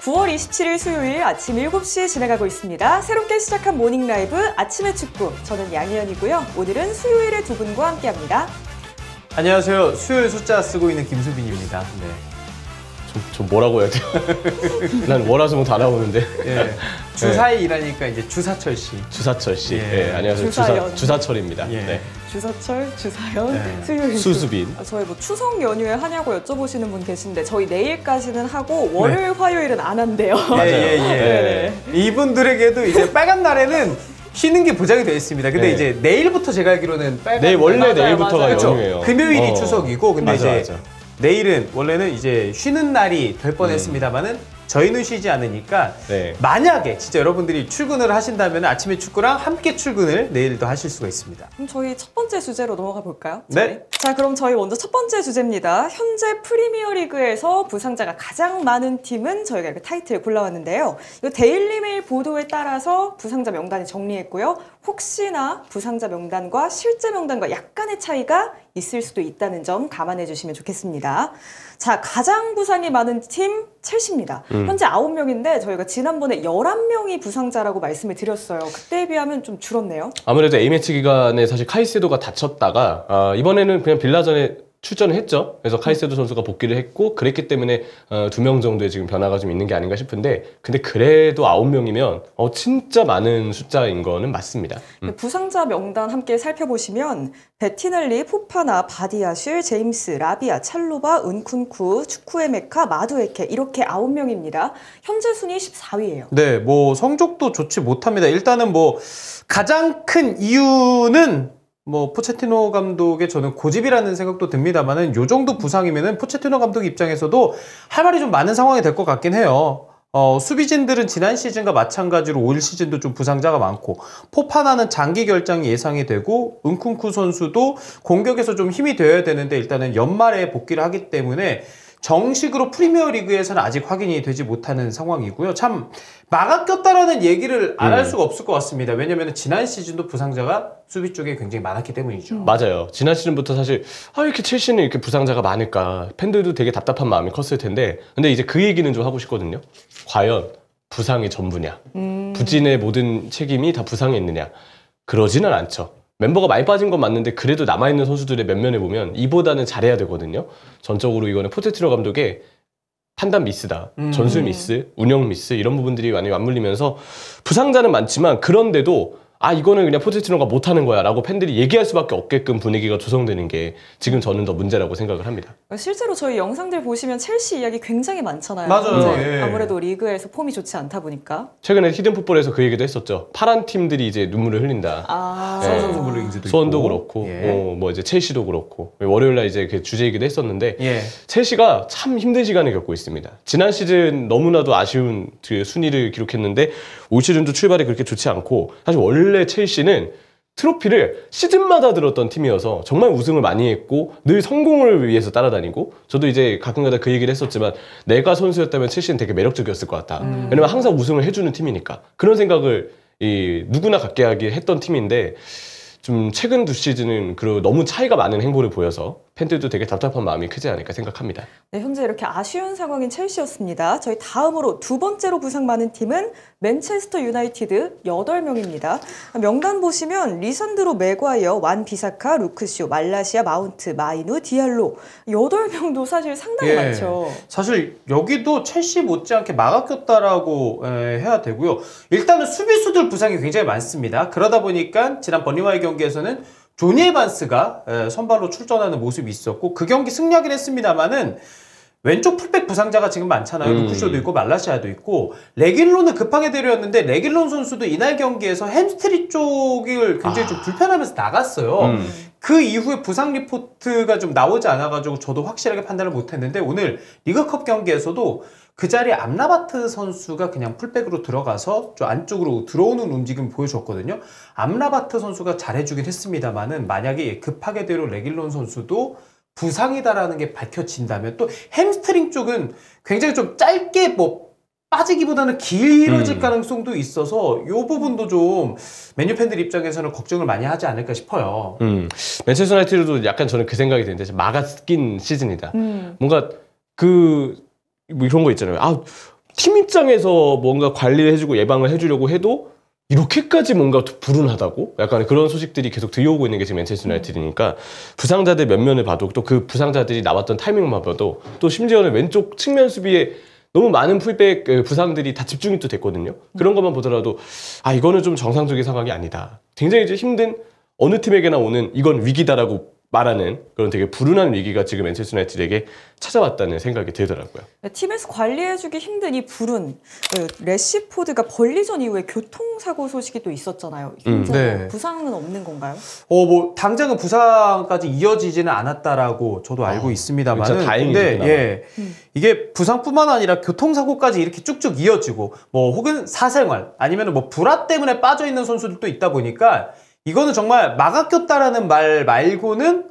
9월 27일 수요일 아침 7시에 진행하고 있습니다. 새롭게 시작한 모닝 라이브 아침의 축구. 저는 양희연이고요. 오늘은 수요일에 두 분과 함께합니다. 안녕하세요. 수요일 숫자 쓰고 있는 김수빈입니다. 네. 좀 뭐라고 해야 돼요? 난 월화수목 다 나오는데. 예. 주사에 일하니까 이제 주사철 씨. 주사철 씨. 예. 예, 안녕하세요. 주사철입니다. 예. 네. 주사철, 주사연, 네. 수요일. 수수빈. 저희 뭐 추석 연휴에 하냐고 여쭤보시는 분 계신데 저희 내일까지는 하고 월요일, 화요일은 안 한대요. 예. 이분들에게도 이제 빨간 날에는 쉬는 게 보장이 되어 있습니다. 근데 이제 내일부터 제가 알기로는 빨간 원래 내일부터가 연휴예요. 금요일이 추석이고 근데 맞아. 내일은 원래는 이제 쉬는 날이 될 뻔했습니다만은 저희는 쉬지 않으니까 만약에 진짜 여러분들이 출근을 하신다면 아침에 축구랑 함께 출근을 내일도 하실 수가 있습니다. 그럼 저희 첫 번째 주제로 넘어가 볼까요? 네. 자, 그럼 저희 먼저 첫 번째 주제입니다. 현재 프리미어리그에서 부상자가 가장 많은 팀은 저희가 이렇게 타이틀을 골라왔는데요. 이거 데일리메일 보도에 따라서 부상자 명단이 정리했고요. 혹시나 부상자 명단과 실제 명단과 약간의 차이가 있을 수도 있다는 점 감안해 주시면 좋겠습니다. 자, 가장 부상이 많은 팀 첼시입니다. 현재 9명인데 저희가 지난번에 11명이 부상자라고 말씀을 드렸어요. 그때에 비하면 좀 줄었네요. 아무래도 A매치 기간에 사실 카이세도가 다쳤다가 이번에는 그냥 빌라전에 출전을 했죠. 그래서 카이세도 선수가 복귀를 했고 그랬기 때문에 2명 정도의 지금 변화가 좀 있는 게 아닌가 싶은데 근데 그래도 9명이면 진짜 많은 숫자인 거는 맞습니다. 부상자 명단 함께 살펴보시면 베티넬리, 포파나, 바디아슐, 제임스, 라비아, 찰로바, 은쿤쿠, 추쿠에 메카, 마두에케 이렇게 9명입니다. 현재 순위 14위예요. 네, 뭐 성적도 좋지 못합니다. 일단은 뭐 가장 큰 이유는 뭐 포체티노 감독의 저는 고집이라는 생각도 듭니다만은 요 정도 부상이면은 포체티노 감독 입장에서도 할 말이 좀 많은 상황이 될 것 같긴 해요. 수비진들은 지난 시즌과 마찬가지로 올 시즌도 좀 부상자가 많고 포파나는 장기 결장이 예상이 되고 은쿤쿠 선수도 공격에서 좀 힘이 되어야 되는데 일단은 연말에 복귀를 하기 때문에 정식으로 프리미어리그에서는 아직 확인이 되지 못하는 상황이고요. 참 막아 꼈다라는 얘기를 안 할 수가 없을 것 같습니다. 왜냐하면 지난 시즌도 부상자가 수비 쪽에 굉장히 많았기 때문이죠. 맞아요. 지난 시즌부터 사실 이렇게 첼시는 이렇게 부상자가 많을까 팬들도 되게 답답한 마음이 컸을 텐데 근데 이제 그 얘기는 좀 하고 싶거든요. 과연 부상이 전부냐? 부진의 모든 책임이 다 부상에 있느냐? 그러지는 않죠. 멤버가 많이 빠진 건 맞는데 그래도 남아있는 선수들의 면면에 보면 이보다는 잘해야 되거든요. 전적으로 이거는 포체티노 감독의 판단 미스다. 전술 미스, 운영 미스 이런 부분들이 많이 맞물리면서 부상자는 많지만 그런데도 이거는 그냥 포체티노가 못하는 거야 라고 팬들이 얘기할 수밖에 없게끔 분위기가 조성되는 게 지금 저는 더 문제라고 생각을 합니다. 실제로 저희 영상들 보시면 첼시 이야기 굉장히 많잖아요. 맞아요. 예. 아무래도 리그에서 폼이 좋지 않다 보니까. 최근에 히든풋볼에서 그 얘기도 했었죠. 파란 팀들이 이제 눈물을 흘린다. 수원 선수 블루잉즈도 수원도 있고. 그렇고 예. 뭐 이제 첼시도 그렇고 월요일날 이제 그 주제이기도 했었는데 예. 첼시가 참 힘든 시간을 겪고 있습니다. 지난 시즌 너무나도 아쉬운 그 순위를 기록했는데 올 시즌도 출발이 그렇게 좋지 않고 사실 원래 첼시는 트로피를 시즌마다 들었던 팀이어서 정말 우승을 많이 했고 늘 성공을 위해서 따라다니고 저도 이제 가끔가다 그 얘기를 했었지만 내가 선수였다면 첼시는 되게 매력적이었을 것 같다. 왜냐면 항상 우승을 해주는 팀이니까 그런 생각을 누구나 갖게 하게 했던 팀인데 좀 최근 두 시즌은 너무 차이가 많은 행보를 보여서 팬들도 되게 답답한 마음이 크지 않을까 생각합니다. 네, 현재 이렇게 아쉬운 상황인 첼시였습니다. 저희 다음으로 두 번째로 부상 많은 팀은 맨체스터 유나이티드 8명입니다. 명단 보시면 리산드로 맥과이어, 완 비사카, 루크쇼, 말라시아, 마운트, 마이누, 디알로 8명도 사실 상당히 많죠. 사실 여기도 첼시 못지않게 막아 꼈다라고 해야 되고요. 일단은 수비수들 부상이 굉장히 많습니다. 그러다 보니까 지난 버니와의 경기에서는 조니 에반스가 선발로 출전하는 모습이 있었고 그 경기 승리하긴 했습니다만은 왼쪽 풀백 부상자가 지금 많잖아요. 루크쇼도 있고 말라시아도 있고 레길론은 급하게 데려왔는데 레길론 선수도 이날 경기에서 햄스트링 쪽을 굉장히 좀 불편하면서 나갔어요. 그 이후에 부상 리포트가 좀 나오지 않아가지고 저도 확실하게 판단을 못했는데 오늘 리그컵 경기에서도 그 자리에 암라바트 선수가 그냥 풀백으로 들어가서 좀 안쪽으로 들어오는 움직임을 보여줬거든요. 암라바트 선수가 잘해주긴 했습니다만은 만약에 급하게 데려온 레길론 선수도 부상이다라는 게 밝혀진다면 또 햄스트링 쪽은 굉장히 좀 짧게 뭐 빠지기보다는 길어질 가능성도 있어서 이 부분도 좀 맨유 팬들 입장에서는 걱정을 많이 하지 않을까 싶어요. 맨체스터 유나이티드도 약간 저는 그 생각이 드는데 막아 낀 시즌이다. 뭔가 뭐 이런 거 있잖아요. 팀 입장에서 뭔가 관리를 해주고 예방을 해주려고 해도 이렇게까지 뭔가 불운하다고? 약간 그런 소식들이 계속 들려오고 있는 게 지금 맨체스터 유나이티드니까 부상자들 면면을 봐도 또 그 부상자들이 나왔던 타이밍만 봐도 또 심지어는 왼쪽 측면 수비에 너무 많은 풀백 부상들이 다 집중이 또 됐거든요. 그런 것만 보더라도 아 이거는 좀 정상적인 상황이 아니다. 굉장히 이제 힘든 어느 팀에게나 오는 이건 위기다라고 말하는 그런 되게 불운한 위기가 지금 맨체스터 유나이티드에게 찾아왔다는 생각이 들더라고요. 팀에서 관리해주기 힘든 이 불운, 래시포드가 벌리전 이후에 교통사고 소식이 또 있었잖아요. 네. 부상은 없는 건가요? 뭐 당장은 부상까지 이어지지는 않았다라고 저도 알고 있습니다만, 진짜 다행이죠. 근데 예, 이게 부상뿐만 아니라 교통사고까지 이렇게 쭉쭉 이어지고, 뭐 혹은 사생활 아니면 뭐 불화 때문에 빠져 있는 선수들도 있다 보니까 이거는 정말 막아꼈다라는 말 말고는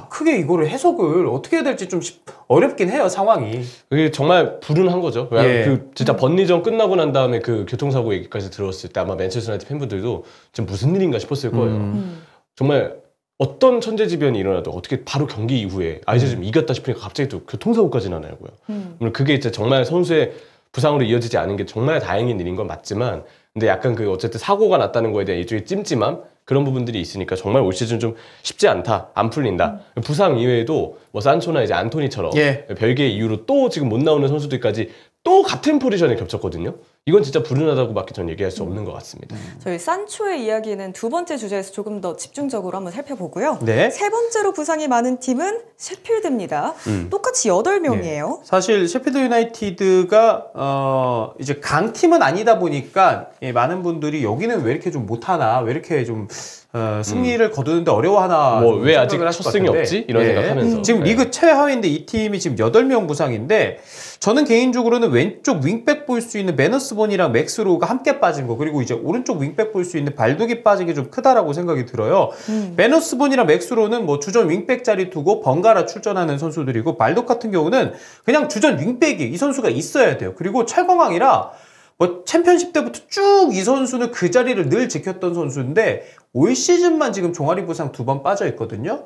크게 이거를 해석을 어떻게 해야 될지 좀 어렵긴 해요, 상황이. 그게 정말 불운한 거죠. 왜냐면 예. 그 진짜 번리전 끝나고 난 다음에 그 교통사고 얘기까지 들었을 때 아마 맨체스터 유나이티드 팬분들도 지금 무슨 일인가 싶었을 거예요. 정말 어떤 천재지변이 일어나도 어떻게 바로 경기 이후에 이제 좀 이겼다 싶으니까 갑자기 또 교통사고까지 나냐고요. 물론 그게 이제 정말 선수의 부상으로 이어지지 않은 게 정말 다행인 일인 건 맞지만, 근데 약간 그 어쨌든 사고가 났다는 거에 대한 일종의 찜찜함, 그런 부분들이 있으니까 정말 올 시즌 좀 쉽지 않다, 안 풀린다. 부상 이외에도 뭐 산초나 이제 안토니처럼 예. 별개의 이유로 또 지금 못 나오는 선수들까지 또 같은 포지션에 겹쳤거든요. 이건 진짜 불운하다고밖에 전 얘기할 수 없는 것 같습니다. 저희 산초의 이야기는 두 번째 주제에서 조금 더 집중적으로 한번 살펴보고요. 네. 세 번째로 부상이 많은 팀은 셰필드입니다. 똑같이 8명이에요. 사실 셰필드 유나이티드가 이제 강팀은 아니다 보니까 많은 분들이 여기는 왜 이렇게 좀 못하나, 왜 이렇게 좀 승리를 거두는데 어려워하나, 뭐 왜 아직 생각을 첫 하실 것 승이 같은데. 없지? 이런 생각하면서. 지금 네. 리그 최하위인데 이 팀이 지금 8명 부상인데, 저는 개인적으로는 왼쪽 윙백 볼 수 있는 메너스본이랑 맥스로우가 함께 빠진 거, 그리고 이제 오른쪽 윙백 볼 수 있는 발둑이 빠진 게 좀 크다라고 생각이 들어요. 메너스본이랑 맥스로우는 뭐 주전 윙백 자리 두고 번갈아 출전하는 선수들이고, 발둑 같은 경우는 그냥 주전 윙백이 이 선수가 있어야 돼요. 그리고 철광왕이라 뭐 챔피언십 때부터 쭉 이 선수는 그 자리를 늘 지켰던 선수인데 올 시즌만 지금 종아리 부상 2번 빠져 있거든요.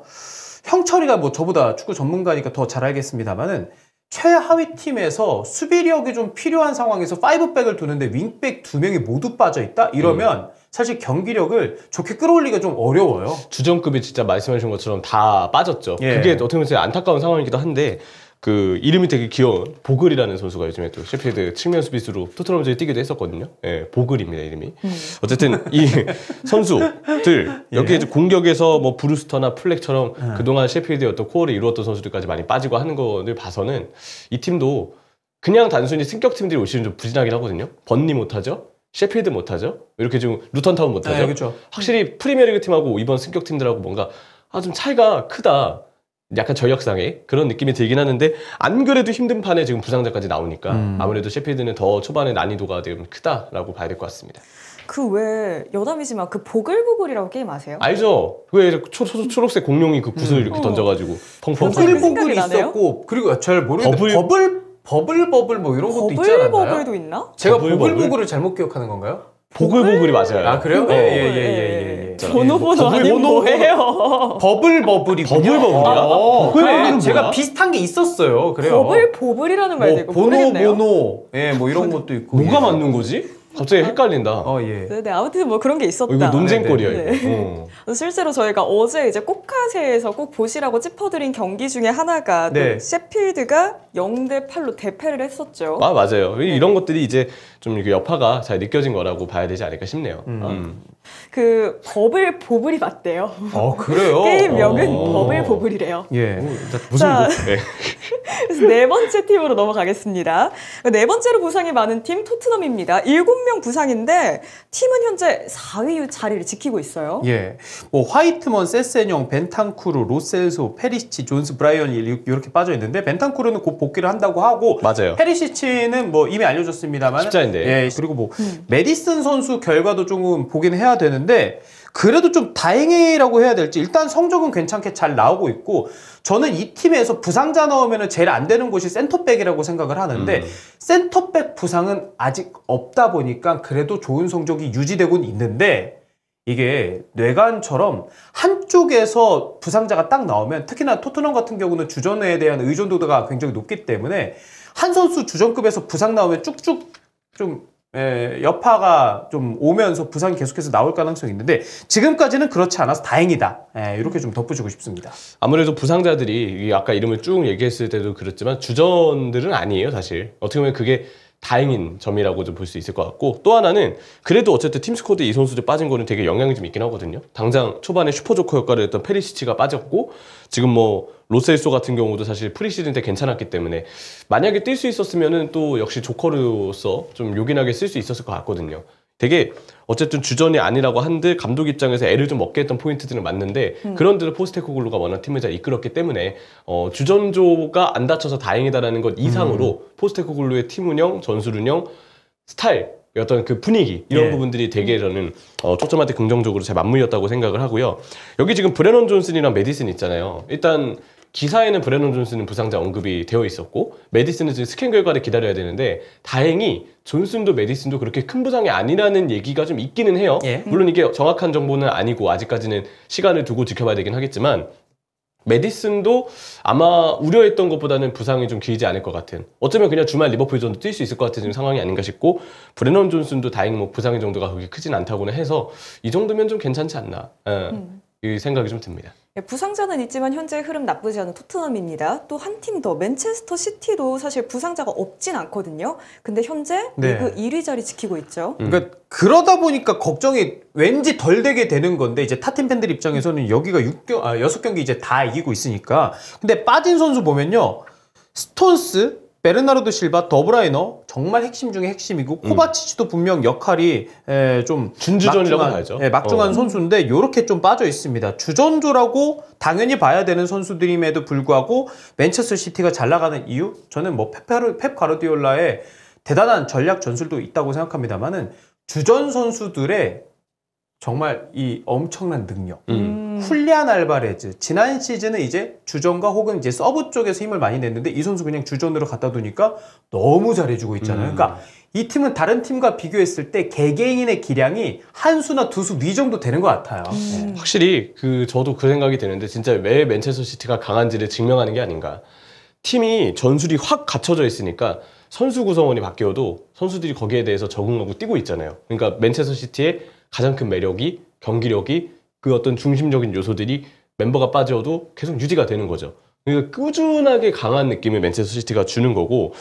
형철이가 뭐 저보다 축구 전문가니까 더 잘 알겠습니다만은, 최하위 팀에서 수비력이 좀 필요한 상황에서 5백을 두는데 윙백 2명이 모두 빠져 있다? 이러면 사실 경기력을 좋게 끌어올리기가 좀 어려워요. 주전급이 진짜 말씀해주신 것처럼 다 빠졌죠. 예. 그게 어떻게 보면 안타까운 상황이기도 한데, 그 이름이 되게 귀여운 보글이라는 선수가 요즘에 또 셰필드 측면 수비수로 토트넘전에 뛰기도 했었거든요. 예, 보글입니다, 이름이. 어쨌든 이 선수들 여기에 이제 공격에서 뭐 브루스터나 플렉처럼 그동안 셰필드의 어떤 코어를 이루었던 선수들까지 많이 빠지고 하는 거를 봐서는 이 팀도 그냥 단순히 승격 팀들이 올 시즌 좀 부진하긴 하거든요. 번리 못하죠. 셰필드 못하죠. 이렇게 좀 루턴타운 못하죠. 네, 그렇죠. 확실히 프리미어리그 팀하고 이번 승격 팀들하고 뭔가 좀 차이가 크다. 약간 전력상의 그런 느낌이 들긴 하는데, 안 그래도 힘든 판에 지금 부상자까지 나오니까 아무래도 셰필드는 더 초반에 난이도가 좀 크다라고 봐야 될 것 같습니다. 그 외에 여담이지만 그 보글보글이라고 게임 아세요? 알죠? 왜 초록색 공룡이 그 구슬 이렇게 던져가지고 펑펑 보글보글. 보글보글이 생각이 나네요? 있었고, 그리고 잘 모르겠는데 버블 뭐 이런 것도 있지 않았나요? 버블버블도 있나? 제가 버블버블? 보글보글을 잘못 기억하는 건가요? 보글보글이 맞아요. 아, 그래요? 예예예예. 번호 아니면 뭐예요? 버블버블이군요. 버블버블이야? 그래, 버블은 제가 뭐야? 비슷한 게 있었어요. 그래요. 버블이라는 말도 있고 보노 모르겠네요. 보노, 뭐 이런 것도 있고. 뭐가 맞는 거지? 갑자기 헷갈린다. 예. 네, 아무튼 뭐 그런 게 있었다. 이거 논쟁거리야, 네, 이거. 실제로 저희가 어제 이제 꽃카세에서 꼭 보시라고 짚어드린 경기 중에 하나가 또 네. 셰필드가 0대8로 대패를 했었죠. 맞아요. 이런 것들이 이제 좀 이렇게 여파가 잘 느껴진 거라고 봐야 되지 않을까 싶네요. 그 버블보블이 맞대요. 그래요? 게임명은 버블보블이래요. 예. 무슨 자, 네. 그래서 네 번째 팀으로 넘어가겠습니다. 네 번째로 부상이 많은 팀 토트넘입니다. 7명 부상인데 팀은 현재 4위 자리를 지키고 있어요. 예. 뭐 화이트먼, 세세뇽, 벤탄쿠르, 로셀소, 페리시치, 존스, 브라이언이 이렇게 빠져 있는데, 벤탄쿠르는 곧 복귀를 한다고 하고, 맞아요. 페리시치는 뭐 이미 알려졌습니다만, 십자인데. 예. 그리고 뭐 메디슨 선수 결과도 조금 보긴 해야 되는데, 그래도 좀 다행이라고 해야 될지, 일단 성적은 괜찮게 잘 나오고 있고, 저는 이 팀에서 부상자 넣으면 제일 안 되는 곳이 센터백이라고 생각을 하는데, 센터백 부상은 아직 없다 보니까 그래도 좋은 성적이 유지되고는 있는데, 이게 뇌관처럼 한쪽에서 부상자가 딱 나오면, 특히나 토트넘 같은 경우는 주전에 대한 의존도가 굉장히 높기 때문에 한 선수 주전급에서 부상 나오면 쭉쭉 좀 여파가 좀 오면서 부상이 계속해서 나올 가능성이 있는데 지금까지는 그렇지 않아서 다행이다. 이렇게 좀 덧붙이고 싶습니다. 아무래도 부상자들이 아까 이름을 쭉 얘기했을 때도 그렇지만 주전들은 아니에요, 사실. 어떻게 보면 그게 다행인 점이라고 좀 볼 수 있을 것 같고, 또 하나는 그래도 어쨌든 팀 스쿼드에 이 선수들 빠진 거는 되게 영향이 좀 있긴 하거든요. 당장 초반에 슈퍼조커 역할을 했던 페리시치가 빠졌고, 지금 뭐 로셀소 같은 경우도 사실 프리시즌 때 괜찮았기 때문에 만약에 뛸 수 있었으면은 또 역시 조커로서 좀 요긴하게 쓸 수 있었을 것 같거든요. 되게 어쨌든 주전이 아니라고 한들 감독 입장에서 애를 좀 먹게 했던 포인트들은 맞는데 그런 데를 포스테코글루가 워낙 팀을 잘 이끌었기 때문에 주전조가 안 다쳐서 다행이다라는 것 이상으로 포스테코글루의 팀 운영, 전술 운영, 스타일, 어떤 그 분위기 이런 부분들이 되게 저는 초점한테 긍정적으로 잘 맞물렸다고 생각을 하고요. 여기 지금 브레넌 존슨이랑 메디슨 있잖아요. 일단 기사에는 브레넌 존슨은 부상자 언급이 되어 있었고 메디슨은 지금 스캔 결과를 기다려야 되는데 다행히 존슨도 메디슨도 그렇게 큰 부상이 아니라는 얘기가 좀 있기는 해요. 물론 이게 정확한 정보는 아니고 아직까지는 시간을 두고 지켜봐야 되긴 하겠지만 메디슨도 아마 우려했던 것보다는 부상이 좀 길지 않을 것 같은, 어쩌면 그냥 주말 리버풀전도 뛸 수 있을 것 같은 지금 상황이 아닌가 싶고, 브레넌 존슨도 다행히 뭐 부상의 정도가 그렇게 크진 않다고는 해서 이 정도면 좀 괜찮지 않나 이 생각이 좀 듭니다. 부상자는 있지만 현재 흐름 나쁘지 않은 토트넘입니다. 또 한 팀 더 맨체스터 시티도 사실 부상자가 없진 않거든요. 근데 현재 리그 1위 자리 지키고 있죠. 그러니까 그러다 보니까 걱정이 왠지 덜 되게 되는 건데 이제 타팀 팬들 입장에서는 여기가 6경기 이제 다 이기고 있으니까. 근데 빠진 선수 보면요. 스톤스, 베르나르도 실바, 더브라이너 정말 핵심 중에 핵심이고 코바치치도 분명 역할이 좀 준주전이라고 봐야죠. 막중한 선수인데 이렇게 좀 빠져 있습니다. 주전조라고 당연히 봐야 되는 선수들임에도 불구하고 맨체스터 시티가 잘 나가는 이유? 저는 뭐 펩 가르디올라의 대단한 전략 전술도 있다고 생각합니다만은 주전 선수들의 정말 이 엄청난 능력. 훌리안 알바레즈. 지난 시즌은 이제 주전과 혹은 이제 서브 쪽에서 힘을 많이 냈는데 이 선수 그냥 주전으로 갖다 두니까 너무 잘해주고 있잖아요. 그러니까 이 팀은 다른 팀과 비교했을 때 개개인의 기량이 한 수나 두 수 위 정도 되는 것 같아요. 확실히 저도 그 생각이 드는데 진짜 왜 맨체스터 시티가 강한지를 증명하는 게 아닌가. 팀이 전술이 확 갖춰져 있으니까 선수 구성원이 바뀌어도 선수들이 거기에 대해서 적응하고 뛰고 있잖아요. 그러니까 맨체스터 시티의 가장 큰 매력이 경기력이 그 어떤 중심적인 요소들이 멤버가 빠져도 계속 유지가 되는 거죠. 그러니까 꾸준하게 강한 느낌을 맨체스터 시티가 주는 거고,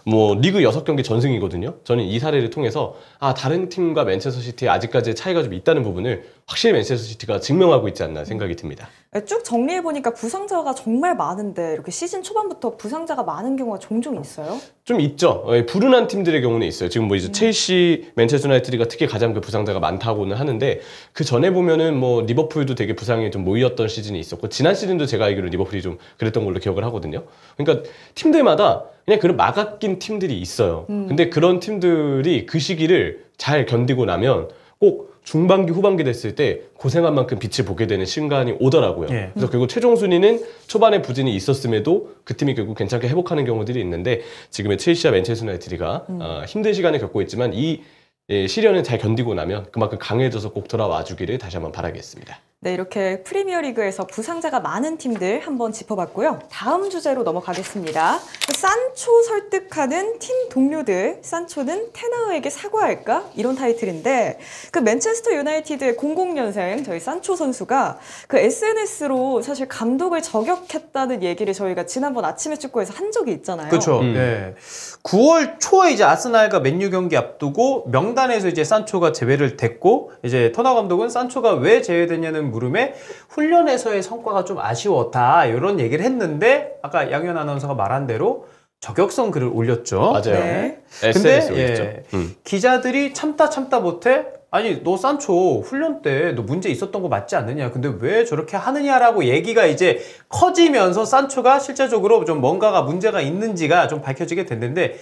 뭐 리그 6경기 전승이거든요. 저는 이 사례를 통해서 다른 팀과 맨체스터 시티에 아직까지 차이가 좀 있다는 부분을 확실히 맨체스터 시티가 증명하고 있지 않나 생각이 듭니다. 쭉 정리해보니까 부상자가 정말 많은데 이렇게 시즌 초반부터 부상자가 많은 경우가 종종 있어요? 좀 있죠. 불운한 팀들의 경우는 있어요. 지금 뭐 이제 첼시, 맨체스터 유나이티드가 특히 가장 그 부상자가 많다고는 하는데, 그 전에 보면은 뭐 리버풀도 되게 부상이 좀 모였던 시즌이 있었고, 지난 시즌도 제가 알기로 리버풀이 좀 그랬던 걸로 기억을 하거든요. 그러니까 팀들마다 그냥 그런 막아낀 팀들이 있어요. 근데 그런 팀들이 그 시기를 잘 견디고 나면 꼭 중반기 후반기 됐을 때 고생한 만큼 빛을 보게 되는 순간이 오더라고요. 그래서 결국 최종 순위는 초반에 부진이 있었음에도 그 팀이 결국 괜찮게 회복하는 경우들이 있는데, 지금의 첼시와 맨체스터 유나이티드가 힘든 시간을 겪고 있지만 이 시련을 잘 견디고 나면 그만큼 강해져서 꼭 돌아와 주기를 다시 한번 바라겠습니다. 네, 이렇게 프리미어리그에서 부상자가 많은 팀들 한번 짚어봤고요. 다음 주제로 넘어가겠습니다. 산초 설득하는 팀 동료들, 산초는 테나흐에게 사과할까? 이런 타이틀인데, 그 맨체스터 유나이티드의 00년생 저희 산초 선수가 그 SNS로 사실 감독을 저격했다는 얘기를 저희가 지난번 아침에 축구에서 한 적이 있잖아요. 그렇죠. 네. 9월 초에 이제 아스날과 맨유 경기 앞두고 명단에서 이제 산초가 제외를 됐고, 이제 터너 감독은 산초가 왜 제외됐냐는 물음에 훈련에서의 성과가 좀 아쉬웠다 이런 얘기를 했는데, 아까 양현 아나운서가 말한 대로 저격성 글을 올렸죠. 맞아요. 네. 근데 기자들이 참다 못해 아니 너 산초 훈련 때 너 문제 있었던 거 맞지 않느냐, 근데 왜 저렇게 하느냐라고 얘기가 이제 커지면서 산초가 실제적으로 좀 뭔가가 문제가 있는지가 좀 밝혀지게 됐는데,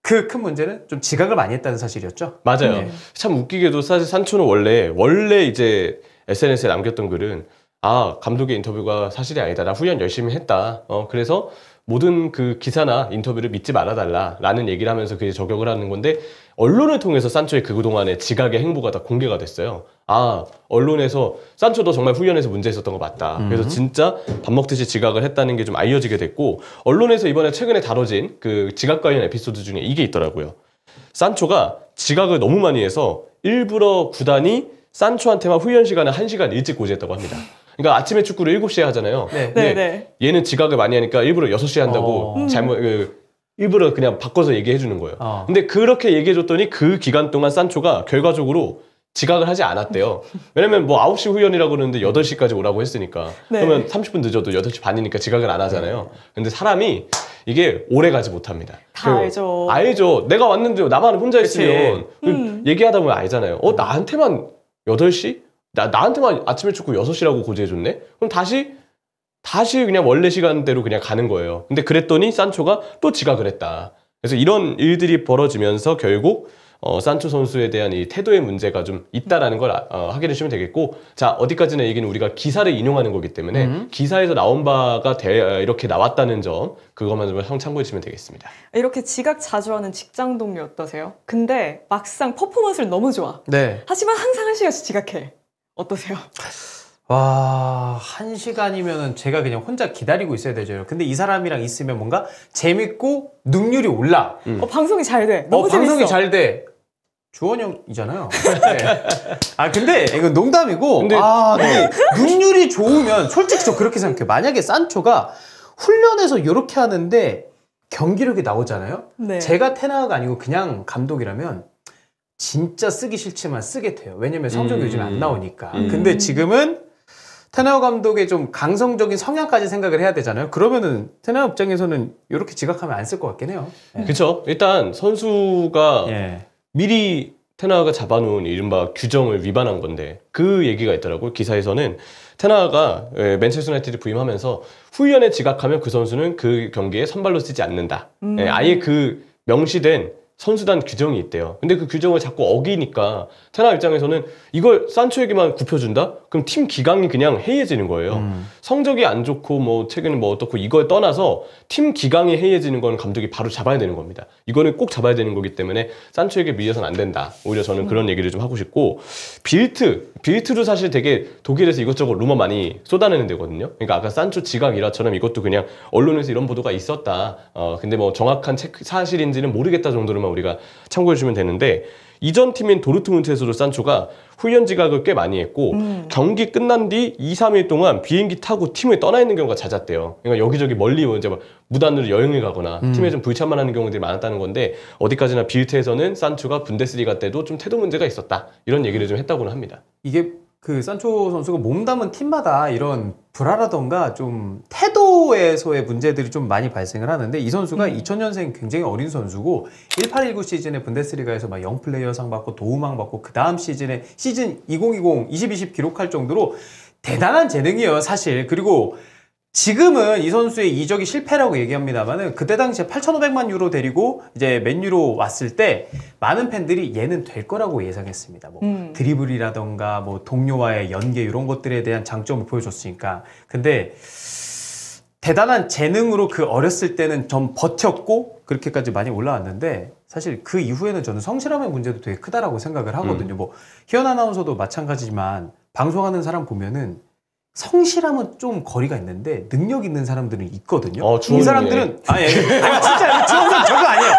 그 큰 문제는 좀 지각을 많이 했다는 사실이었죠. 맞아요. 참 웃기게도 사실 산초는 원래 이제 SNS에 남겼던 글은 감독의 인터뷰가 사실이 아니다. 나 훈련 열심히 했다. 그래서 모든 그 기사나 인터뷰를 믿지 말아달라라는 얘기를 하면서 그게 저격을 하는 건데 언론을 통해서 산초의 그동안의 지각의 행보가 다 공개가 됐어요. 아, 언론에서 산초도 정말 훈련에서 문제 있었던 거 맞다. 그래서 진짜 밥 먹듯이 지각을 했다는 게 좀 알려지게 됐고 언론에서 이번에 최근에 다뤄진 그 지각 관련 에피소드 중에 이게 있더라고요. 산초가 지각을 너무 많이 해서 일부러 구단이 산초한테만 훈련 시간을 1시간 일찍 고지했다고 합니다. 그러니까 아침에 축구를 7시에 하잖아요. 네. 근데 네. 얘는 지각을 많이 하니까 일부러 6시에 한다고 일부러 그냥 바꿔서 얘기해 주는 거예요. 근데 그렇게 얘기해 줬더니 그 기간 동안 산초가 결과적으로 지각을 하지 않았대요. 왜냐면 뭐 9시 후연이라고 그러는데 8시까지 오라고 했으니까. 네. 그러면 30분 늦어도 8시 반이니까 지각을 안 하잖아요. 근데 사람이 이게 오래 가지 못합니다. 다 알죠. 알죠. 내가 왔는데 나만 혼자 그치. 있으면 얘기하다 보면 알잖아요. 나한테만 8시? 나한테만 아침에 축구 6시라고 고지해줬네? 그럼 다시 그냥 원래 시간대로 그냥 가는 거예요. 근데 그랬더니 산초가 또 지각을 했다. 그래서 이런 일들이 벌어지면서 결국 산초 선수에 대한 이 태도의 문제가 좀 있다라는 걸 확인해 주시면 되겠고, 자, 어디까지나 얘기는 우리가 기사를 인용하는 거기 때문에 기사에서 나온 바가 이렇게 나왔다는 점, 그것만 좀 참고해 주시면 되겠습니다. 이렇게 지각 자주 하는 직장 동료 어떠세요? 근데 막상 퍼포먼스를 너무 좋아. 네. 하지만 항상 1시간씩 지각해. 어떠세요? 와, 1시간이면은 제가 그냥 혼자 기다리고 있어야 되죠. 근데 이 사람이랑 있으면 뭔가 재밌고 능률이 올라. 방송이 잘 돼. 너무 재밌어. 방송이 잘 돼. 주원 형이잖아요. 네. 아, 근데 이건 농담이고. 근데 근데 능률이 좋으면 솔직히 저 그렇게 생각해요. 만약에 산초가 훈련에서 이렇게 하는데 경기력이 나오잖아요. 네. 제가 테나가 아니고 그냥 감독이라면 진짜 쓰기 싫지만 쓰게 돼요. 왜냐면 성적이 요즘 안 나오니까. 근데 지금은 테나우 감독의 좀 강성적인 성향까지 생각을 해야 되잖아요. 그러면은 테나우 입장에서는 이렇게 지각하면 안 쓸 것 같긴 해요. 네. 그렇죠. 일단 선수가 예. 미리 테나가 잡아놓은 이른바 규정을 위반한 건데 그 얘기가 있더라고요. 기사에서는 테나가 맨체스터 유나이티드 부임하면서 훈련에 지각하면 그 선수는 그 경기에 선발로 쓰지 않는다. 아예 그 명시된 선수단 규정이 있대요. 근데 그 규정을 자꾸 어기니까 테나 입장에서는 이걸 산초에게만 굽혀준다? 그럼 팀 기강이 그냥 해이해지는 거예요. 성적이 안 좋고 뭐 최근에 뭐 어떻고 이걸 떠나서 팀 기강이 해이해지는 건 감독이 바로 잡아야 되는 겁니다. 이거는 꼭 잡아야 되는 거기 때문에 산초에게 밀려서는 안 된다. 오히려 저는 그런 얘기를 좀 하고 싶고, 빌트도 사실 되게 독일에서 이것저것 루머 많이 쏟아내는 데거든요. 그러니까 아까 산초 지각 일화처럼 이것도 그냥 언론에서 이런 보도가 있었다. 근데 뭐 정확한 사실인지는 모르겠다 정도로만 우리가 참고해 주면 되는데, 이전 팀인 도르트문트에서도 산초가 훈련 지각을 꽤 많이 했고 경기 끝난 뒤 2, 3일 동안 비행기 타고 팀을 떠나 있는 경우가 잦았대요. 그러니까 여기저기 멀리 이제 막 무단으로 여행을 가거나 팀에 좀 불참만 하는 경우들이 많았다는 건데, 어디까지나 빌트에서는 산초가 분데스리가 때도 좀 태도 문제가 있었다, 이런 얘기를 좀 했다고는 합니다. 이게 그 산초 선수가 몸담은 팀마다 이런 불화라던가 좀 태도에서의 문제들이 좀 많이 발생을 하는데, 이 선수가 2000년생 굉장히 어린 선수고 1819 시즌에 분데스리가에서 막 영플레이어상 받고 도움왕 받고 그 다음 시즌에 시즌 2020, 2020 기록할 정도로 대단한 재능이에요, 사실. 그리고 지금은 이 선수의 이적이 실패라고 얘기합니다만은 그때 당시에 8,500만 유로 데리고 이제 맨유로 왔을 때 많은 팬들이 얘는 될 거라고 예상했습니다. 뭐 드리블이라던가 뭐 동료와의 연계 이런 것들에 대한 장점을 보여줬으니까. 근데 대단한 재능으로 그 어렸을 때는 좀 버텼고 그렇게까지 많이 올라왔는데, 사실 그 이후에는 저는 성실함의 문제도 되게 크다라고 생각을 하거든요. 뭐 희연 아나운서도 마찬가지지만 방송하는 사람 보면은 성실함은 좀 거리가 있는데 능력 있는 사람들은 있거든요. 이 사람들은 아니 진짜 주원상 저거 아니에요.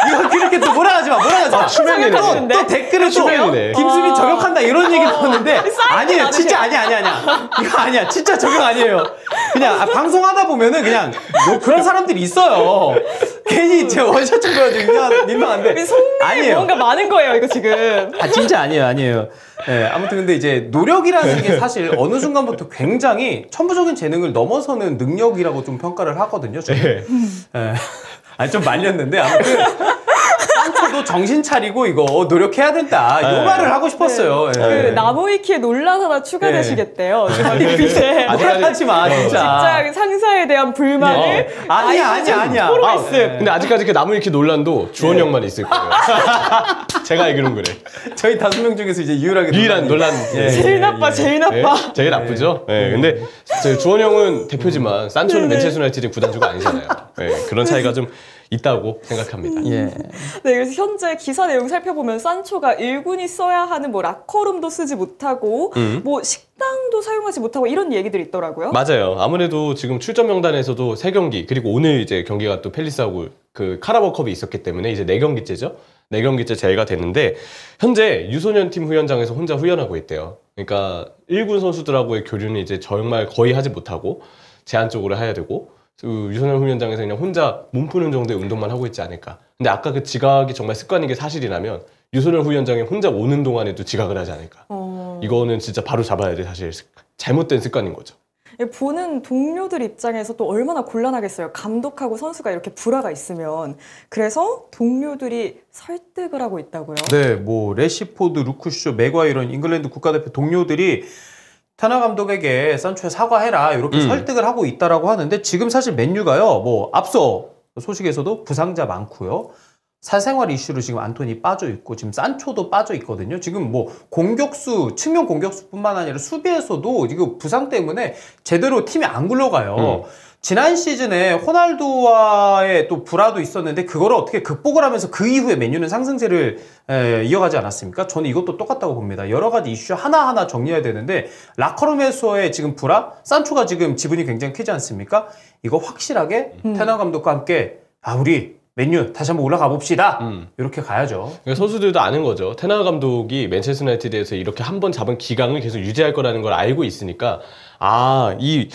이거 그렇게 또 뭐라 하지 마. 또 댓글에 또 김수빈 저격한다 이런 얘기 나오는데 아니에요. 진짜 아니야. 이거 아니야. 진짜 저격 아니에요. 그냥 방송하다 보면은 그냥 뭐 그런 사람들이 있어요. 괜히 제 원샷 좀 보여주고 민망한데 아니에요. 뭔가 많은 거예요, 이거 지금. 진짜 아니에요. 네, 아무튼 근데 이제 노력이라는 게 사실 어느 순간부터 굉장히 천부적인 재능을 넘어서는 능력이라고 좀 평가를 하거든요. 저는. 네. 아니 좀 말렸는데 아무튼 선수도 정신 차리고 이거 노력해야 된다. 이 네. 말을 하고 싶었어요. 그 예. 나무위키에 논란 하나 추가되시겠대요. 주머니 빚에 하지 마, 진짜. 직장 상사에 대한 불만을 아니야. 토로가 있어요. 근데 아직까지 그 나무위키 논란도 주원 형만 있을 거예요. 제가 알기로는 그래. 저희 5명 중에서 이제 유일하게 유일한 논란. 예. 제일 나빠, 제일 나빠. 네, 제일 나쁘죠. 네, 근데 저희 주원 형은 대표지만 산초는 맨체스터 유나이티드 구단주가 아니잖아요. 네, 그런 차이가 좀 있다고 생각합니다. 예. 네, 그래서 현재 기사 내용 살펴보면 산초가 1군이 써야 하는 뭐 라커룸도 쓰지 못하고 뭐 식당도 사용하지 못하고 이런 얘기들이 있더라고요. 맞아요. 아무래도 지금 출전 명단에서도 3경기 그리고 오늘 이제 경기가 또 팰리스하고 그 카라바오컵이 있었기 때문에 이제 4경기째죠. 4경기째 제외가 됐는데 현재 유소년 팀 후연장에서 혼자 후연하고 있대요. 그러니까 1군 선수들하고의 교류는 이제 정말 거의 하지 못하고 제한적으로 해야 되고 그 유소년 훈련장에서 그냥 혼자 몸 푸는 정도의 운동만 하고 있지 않을까. 근데 아까 그 지각이 정말 습관인 게 사실이라면 유소년 훈련장에 혼자 오는 동안에도 지각을 하지 않을까. 이거는 진짜 바로 잡아야 돼. 사실 잘못된 습관인 거죠. 보는 동료들 입장에서 또 얼마나 곤란하겠어요. 감독하고 선수가 이렇게 불화가 있으면. 그래서 동료들이 설득을 하고 있다고요. 네, 뭐 레시포드, 루크쇼, 맥과이어 이런 잉글랜드 국가대표 동료들이 테너 감독에게 산초에 사과해라 이렇게 설득을 하고 있다라고 하는데 지금 사실 맨유가요. 뭐 앞서 소식에서도 부상자 많고요. 사생활 이슈로 지금 안토니 빠져 있고 지금 산초도 빠져 있거든요. 지금 뭐 공격수, 측면 공격수뿐만 아니라 수비에서도 지금 부상 때문에 제대로 팀이 안 굴러가요. 지난 시즌에 호날두와의 또 불화도 있었는데 그거를 어떻게 극복을 하면서 그 이후에 맨유는 상승세를 이어가지 않았습니까? 저는 이것도 똑같다고 봅니다. 여러 가지 이슈 하나하나 정리해야 되는데 라커룸에서의 지금 불화, 산초가 지금 지분이 굉장히 크지 않습니까? 이거 확실하게 테너 감독과 함께 우리 맨유 다시 한번 올라가 봅시다. 이렇게 가야죠. 그러니까 선수들도 아는 거죠. 테너 감독이 맨체스터 유나이티드에서 이렇게 한 번 잡은 기강을 계속 유지할 거라는 걸 알고 있으니까 이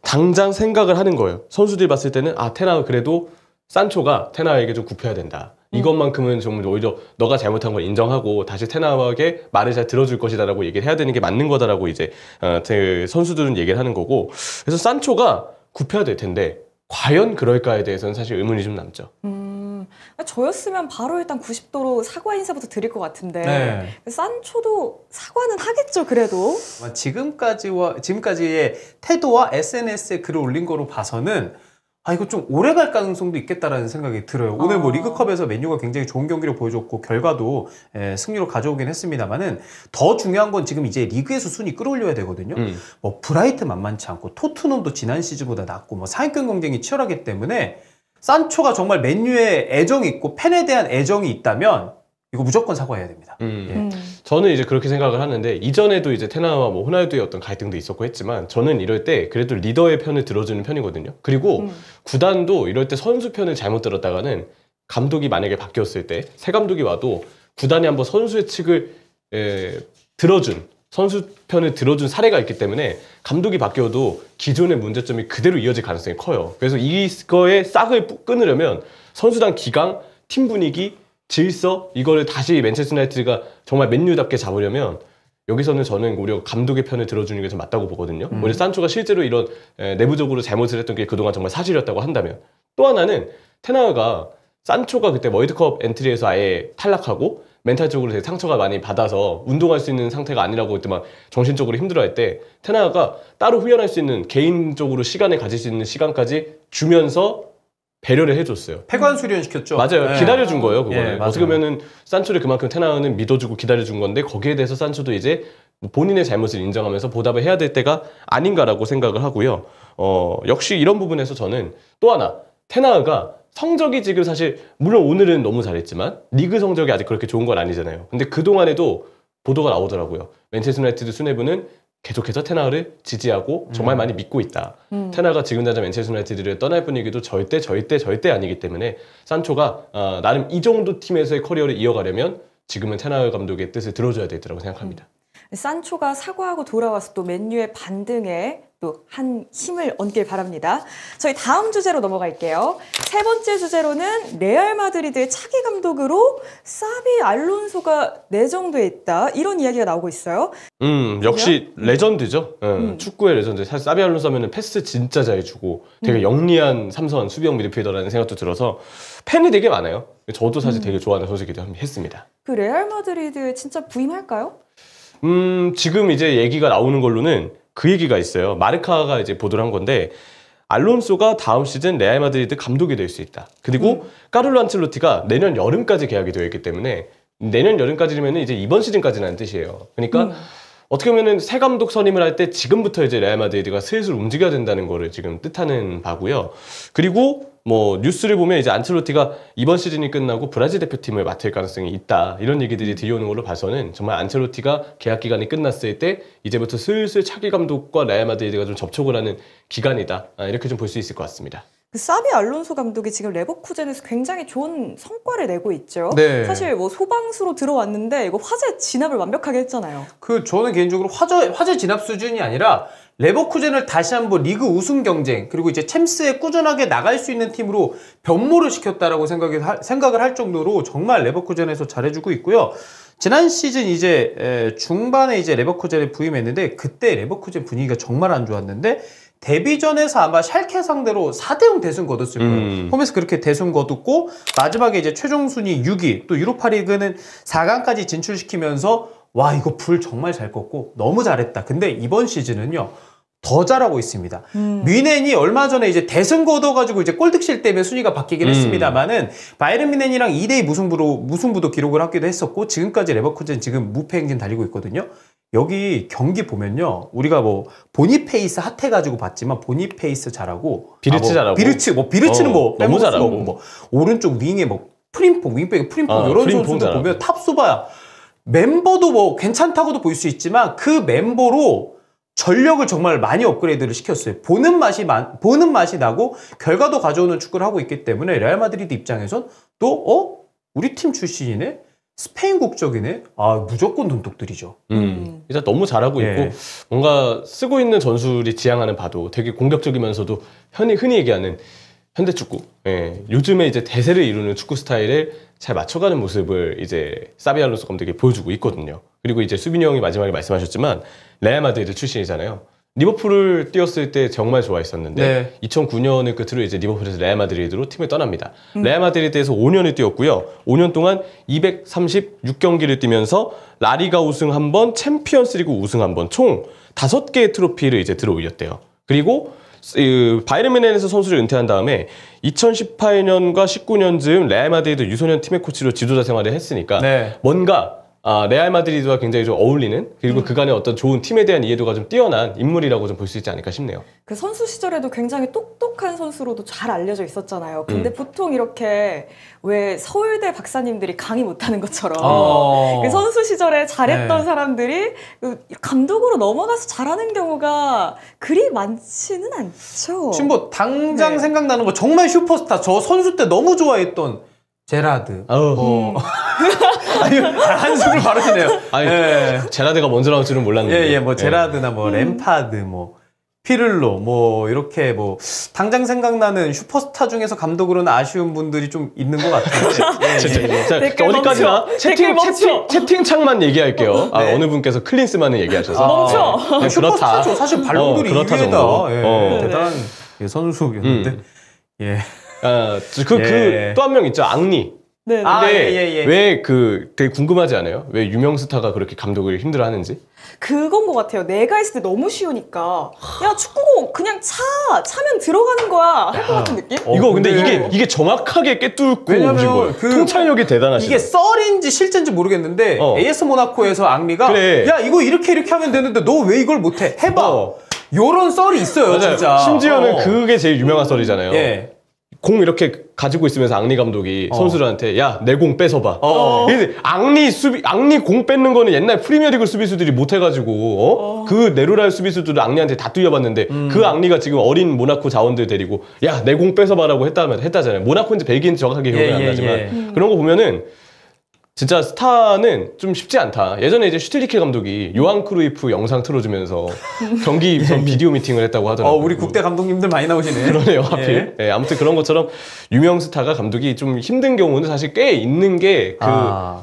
당장 생각을 하는 거예요. 선수들이 봤을 때는 테너가 그래도 산초가 테너에게 좀 굽혀야 된다. 이것만큼은 좀 오히려 너가 잘못한 걸 인정하고 다시 테너에게 말을 잘 들어줄 것이다라고 얘기를 해야 되는 게 맞는 거다라고 이제 선수들은 얘기를 하는 거고. 그래서 산초가 굽혀야 될 텐데 과연 그럴까에 대해서는 사실 의문이 좀 남죠. 저였으면 바로 일단 90도로 사과 인사부터 드릴 것 같은데 네. 산초도 사과는 하겠죠, 그래도. 지금까지의 태도와 SNS에 글을 올린 거로 봐서는 이거 좀 오래 갈 가능성도 있겠다라는 생각이 들어요. 오늘 뭐 리그컵에서 맨유가 굉장히 좋은 경기를 보여줬고 결과도 승리로 가져오긴 했습니다만은 더 중요한 건 지금 이제 리그에서 순위 끌어올려야 되거든요. 뭐 브라이트 만만치 않고 토트넘도 지난 시즌보다 낮고 뭐 상위권 경쟁이 치열하기 때문에 산초가 정말 맨유에 애정이 있고 팬에 대한 애정이 있다면 이거 무조건 사과해야 됩니다. 저는 이제 그렇게 생각을 하는데 이전에도 이제 테나와 뭐 호날두의 어떤 갈등도 있었고 했지만 저는 이럴 때 그래도 리더의 편을 들어주는 편이거든요. 그리고 구단도 이럴 때 선수 편을 잘못 들었다가는 감독이 만약에 바뀌었을 때 새 감독이 와도 구단이 한번 선수의 측을 선수 편을 들어준 사례가 있기 때문에 감독이 바뀌어도 기존의 문제점이 그대로 이어질 가능성이 커요. 그래서 이거의 싹을 끊으려면 선수단 기강, 팀 분위기, 질서 이거를 다시 맨체스터 유나이티드가 정말 맨유답게 잡으려면 여기서는 저는 오히려 감독의 편을 들어주는 게 좀 맞다고 보거든요. 오히려 산초가 실제로 이런 내부적으로 잘못을 했던 게 그동안 정말 사실이었다고 한다면 또 하나는 테나가 산초가 그때 월드컵 엔트리에서 아예 탈락하고 멘탈적으로 되게 상처가 많이 받아서 운동할 수 있는 상태가 아니라고 그때 막 정신적으로 힘들어할 때 테나가 따로 후연할 수 있는 개인적으로 시간을 가질 수 있는 시간까지 주면서 배려를 해줬어요. 폐관 수련 시켰죠. 맞아요. 네. 기다려준 거예요. 그거는. 맞아요. 어떻게 보면은 산초를 그만큼 테나는 믿어주고 기다려준 건데 거기에 대해서 산초도 이제 본인의 잘못을 인정하면서 보답을 해야 될 때가 아닌가라고 생각을 하고요. 역시 이런 부분에서 저는 또 하나 테나가 성적이 지금 사실 물론 오늘은 너무 잘했지만 리그 성적이 아직 그렇게 좋은 건 아니잖아요. 근데 그동안에도 보도가 나오더라고요. 맨체스터 유나이티드 수뇌부는 계속해서 테나를 지지하고 정말 많이 믿고 있다. 테나가 지금 당장 맨체스터 유나이티드를 떠날 분위기도 절대 아니기 때문에 산초가 나름 이 정도 팀에서의 커리어를 이어가려면 지금은 테나 감독의 뜻을 들어줘야 되더라고 생각합니다. 산초가 사과하고 돌아와서 또 맨유의 반등에 또 한 힘을 얻길 바랍니다. 저희 다음 주제로 넘어갈게요. 세 번째 주제로는 레알 마드리드의 차기 감독으로 사비 알론소가 내정돼 있다. 이런 이야기가 나오고 있어요. 역시 레전드죠. 축구의 레전드. 사실 사비 알론소 하면은 패스 진짜 잘 주고 되게 영리한 삼선 수비형 미드필더라는 생각도 들어서 팬이 되게 많아요. 저도 사실 되게 좋아하는 선수이기도 했습니다. 그 레알 마드리드에 진짜 부임할까요? 지금 이제 얘기가 나오는 걸로는 그 얘기가 있어요. 마르카가 이제 보도를 한 건데 알론소가 다음 시즌 레알 마드리드 감독이 될 수 있다. 그리고 카를로 안첼로티가 내년 여름까지 계약이 되어 있기 때문에 내년 여름까지면 이제 이번 시즌까지라는 뜻이에요. 그러니까 어떻게 보면은 새 감독 선임을 할 때 지금부터 이제 레알 마드리드가 슬슬 움직여야 된다는 거를 지금 뜻하는 바고요. 그리고 뭐 뉴스를 보면 이제 안첼로티가 이번 시즌이 끝나고 브라질 대표팀을 맡을 가능성이 있다. 이런 얘기들이 들려오는 걸로 봐서는 정말 안첼로티가 계약 기간이 끝났을 때 이제부터 슬슬 차기 감독과 레알 마드리드가 좀 접촉을 하는 기간이다. 이렇게 좀 볼 수 있을 것 같습니다. 그 사비 알론소 감독이 지금 레버쿠젠에서 굉장히 좋은 성과를 내고 있죠. 네. 사실 뭐 소방수로 들어왔는데 이거 화재 진압을 완벽하게 했잖아요. 저는 개인적으로 화재 진압 수준이 아니라 레버쿠젠을 다시 한번 리그 우승 경쟁 그리고 이제 챔스에 꾸준하게 나갈 수 있는 팀으로 변모를 시켰다라고 생각을 할 정도로 정말 레버쿠젠에서 잘해주고 있고요. 지난 시즌 이제 중반에 이제 레버쿠젠에 부임했는데 그때 레버쿠젠 분위기가 정말 안 좋았는데 데뷔전에서 아마 샬케 상대로 4대0 대승 거뒀을 거예요. 홈에서 그렇게 대승 거뒀고 마지막에 이제 최종 순위 6위 또 유로파리그는 4강까지 진출시키면서 와 이거 불 정말 잘 껐고 너무 잘했다. 근데 이번 시즌은요 더 잘하고 있습니다. 뮌헨이 얼마 전에 이제 대승 거둬가지고 이제 골득실 때문에 순위가 바뀌긴 했습니다만은 바이에른 뮌헨이랑 2대2 무승부도 기록을 하기도 했었고 지금까지 레버쿠젠 지금 무패 행진 달리고 있거든요. 여기 경기 보면요 우리가 뭐 보니페이스 핫해가지고 봤지만 보니페이스 잘하고 비르츠 잘하고 비르츠는 뭐 너무 잘하고 뭐 오른쪽 윙에 뭐 프림퐁 윙백에 프림퐁 이런 선수도 잘하고. 보면 탑수바야. 멤버도 뭐 괜찮다고도 볼 수 있지만 그 멤버로 전력을 정말 많이 업그레이드를 시켰어요. 보는 맛이 나고 결과도 가져오는 축구를 하고 있기 때문에 레알 마드리드 입장에선 또 우리 팀 출신이네? 스페인 국적이네? 아 무조건 눈독들이죠. 일단 너무 잘하고 예. 있고 뭔가 쓰고 있는 전술이 지향하는 바도 되게 공격적이면서도 흔히 얘기하는 현대 축구. 예. 요즘에 이제 대세를 이루는 축구 스타일을 잘 맞춰가는 모습을 이제 사비 알론소 감독이 보여주고 있거든요. 그리고 이제 수빈이 형이 마지막에 말씀하셨지만 레알 마드리드 출신이잖아요. 리버풀을 뛰었을 때 정말 좋아했었는데 네. 2009년을 끝으로 이제 리버풀에서 레알 마드리드로 팀을 떠납니다. 레알 마드리드에서 5년을 뛰었고요. 5년 동안 236경기를 뛰면서 라리가 우승 1번, 챔피언스리그 우승 1번, 총 5개의 트로피를 이제 들어올렸대요. 그리고 바이에른 뮌헨에서 선수를 은퇴한 다음에 2018년과 19년쯤 레알 마드리드 유소년 팀의 코치로 지도자 생활을 했으니까 네. 뭔가 레알 마드리드와 굉장히 좀 어울리는 그리고 그간의 어떤 좋은 팀에 대한 이해도가 좀 뛰어난 인물이라고 좀 볼 수 있지 않을까 싶네요. 그 선수 시절에도 굉장히 똑똑한 선수로도 잘 알려져 있었잖아요. 근데 보통 이렇게 왜 서울대 박사님들이 강의 못하는 것처럼 그 선수 시절에 잘했던 네. 사람들이 감독으로 넘어가서 잘하는 경우가 그리 많지는 않죠. 지금 뭐 당장 네. 생각나는 거 정말 슈퍼스타 저 선수 때 너무 좋아했던 제라드. 아니 한숨을 바르시네요. 아니, 예. 제라드가 먼저 나올 줄은 몰랐는데. 예, 뭐 제라드나 뭐 램파드, 뭐 피를로, 뭐 이렇게 뭐 당장 생각나는 슈퍼스타 중에서 감독으로는 아쉬운 분들이 좀 있는 것 같은데. 자, 댓글 어디까지나 멈춰. 댓글 멈춰. 채팅창만 얘기할게요. 네. 어느 분께서 클린스만을 얘기하셔서. 멈춰. 네, 슈퍼스타죠. 사실 발롱도르 그렇다 2위에다 정도. 예, 대단한 선수였는데. 예. 또 한 명 있죠. 앙리. 네. 근데 예. 왜 되게 궁금하지 않아요? 왜 유명 스타가 그렇게 감독을 힘들어하는지? 그건 것 같아요. 내가 했을 때 너무 쉬우니까 야 축구공 그냥 차면 들어가는 거야 할 것 같은 느낌? 이거 근데 근데 이게 정확하게 꿰뚫고 왜냐면 오신 거예요. 그 통찰력이 대단하시죠. 이게 썰인지 실제인지 모르겠는데 AS 모나코에서 앙리가 그래. 야 이거 이렇게 하면 되는데 너 왜 이걸 못해? 해봐. 요런 썰이 있어요. 맞아요. 진짜. 심지어는 그게 제일 유명한 썰이잖아요. 예. 공 이렇게 가지고 있으면서 앙리 감독이 선수들한테 야 내 공 뺏어봐. 근데 앙리 공 뺏는 거는 옛날 프리미어리그 수비수들이 못해가지고 그 네루랄 수비수들을 앙리한테 다 뚫려봤는데 그 앙리가 지금 어린 모나코 자원들 데리고 야 내 공 뺏어봐라고 했다잖아요. 모나코인지 벨기인지 정확하게 기억이 안 나지만 그런 거 보면은 진짜 스타는 좀 쉽지 않다. 예전에 이제 슈틸리케 감독이 요한 크루이프 영상 틀어주면서 경기 우선 비디오 미팅을 했다고 하더라고요. 우리 국대 감독님들 많이 나오시네. 그러네요, 하필. 예, 아무튼 그런 것처럼 유명 스타가 감독이 좀 힘든 경우는 사실 꽤 있는 게 그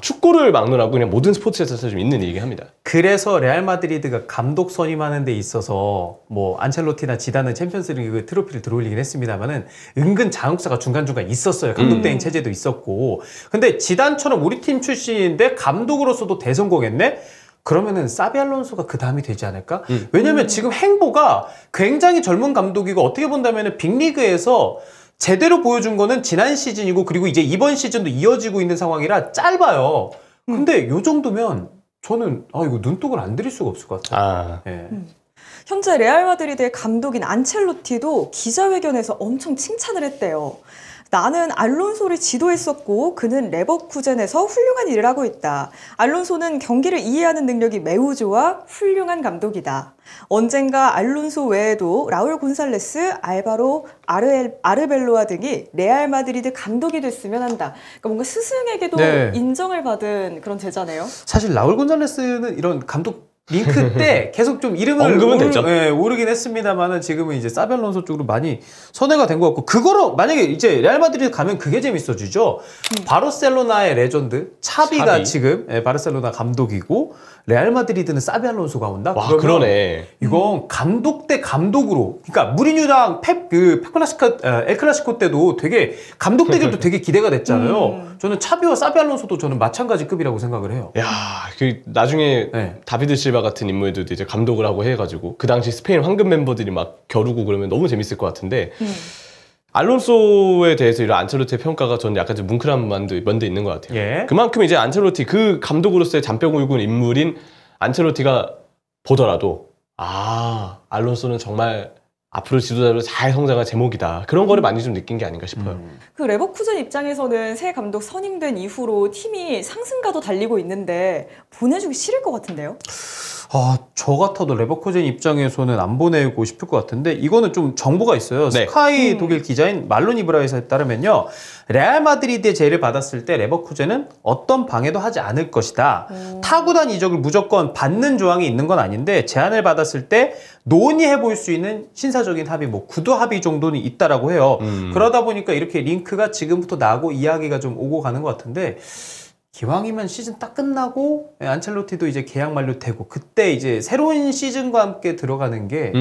축구를 막론하고 그냥 모든 스포츠에서 좀 있는 얘기긴 합니다. 그래서 레알 마드리드가 감독 선임하는 데 있어서 뭐 안첼로티나 지단은 챔피언스리그 트로피를 들어올리긴 했습니다만은 은근 잔혹사가 중간중간 있었어요. 감독 대행 체제도 있었고. 근데 지단처럼 우리 팀 출신인데 감독으로서도 대성공했네? 그러면은 사비 알론소가 그 다음이 되지 않을까? 왜냐면 지금 행보가 굉장히 젊은 감독이고 어떻게 본다면은 빅리그에서 제대로 보여준 거는 지난 시즌이고 그리고 이제 이번 시즌도 이어지고 있는 상황이라 짧아요. 근데 요 정도면 저는 이거 눈독을 안 들일 수가 없을 것 같아요. 예. 현재 레알 마드리드의 감독인 안첼로티도 기자회견에서 엄청 칭찬을 했대요. 나는 알론소를 지도했었고 그는 레버쿠젠에서 훌륭한 일을 하고 있다. 알론소는 경기를 이해하는 능력이 매우 좋아 훌륭한 감독이다. 언젠가 알론소 외에도 라울 곤살레스, 알바로 아르벨로아 등이 레알 마드리드 감독이 됐으면 한다. 그러니까 뭔가 스승에게도 인정을 받은 그런 제자네요. 사실 라울 곤살레스는 이런 감독 링크 때 계속 좀 이름을 언급은 됐죠. 오르긴 했습니다만은 지금은 이제 사비 알론소 쪽으로 많이 선회가 된 것 같고 그거로 만약에 이제 레알 마드리드 가면 그게 재밌어지죠. 바르셀로나의 레전드 차비가 지금 바르셀로나 감독이고 레알 마드리드는 사비 알론소가 온다. 와, 그러네. 이건 감독 대 감독으로, 그러니까 무리뉴랑 엘 클라시코 때도 되게 감독 대결도 되게 기대가 됐잖아요. 저는 차비와 사비 알론소도 저는 마찬가지 급이라고 생각을 해요. 야, 그 나중에 다비드 실바 같은 인물들도 이제 감독을 하고 해가지고 그 당시 스페인 황금 멤버들이 막 겨루고 그러면 너무 재밌을 것 같은데 알론소에 대해서 이런 안첼로티의 평가가 저는 약간 좀 뭉클한 면도 있는 것 같아요. 그만큼 이제 안첼로티 그 감독으로서의 잔뼈 굵은 인물인 안첼로티가 보더라도 알론소는 정말 앞으로 지도자로 잘 성장할 제목이다. 그런 거를 많이 좀 느낀 게 아닌가 싶어요. 그 레버쿠젠 입장에서는 새 감독 선임된 이후로 팀이 상승가도 달리고 있는데 보내주기 싫을 것 같은데요? 저 같아도 레버쿠젠 입장에서는 안 보내고 싶을 것 같은데 이거는 좀 정보가 있어요. 스카이 독일 기자인 말론 이브라이서에 따르면요. 레알 마드리드의 제의를 받았을 때 레버쿠젠은 어떤 방해도 하지 않을 것이다. 타구단 이적을 무조건 받는 조항이 있는 건 아닌데 제안을 받았을 때 논의해 볼 수 있는 신사적인 합의, 뭐 구두 합의 정도는 있다라고 해요. 그러다 보니까 이렇게 링크가 지금부터 나고 이야기가 좀 오고 가는 것 같은데 기왕이면 시즌 딱 끝나고 안첼로티도 이제 계약 만료되고 그때 이제 새로운 시즌과 함께 들어가는 게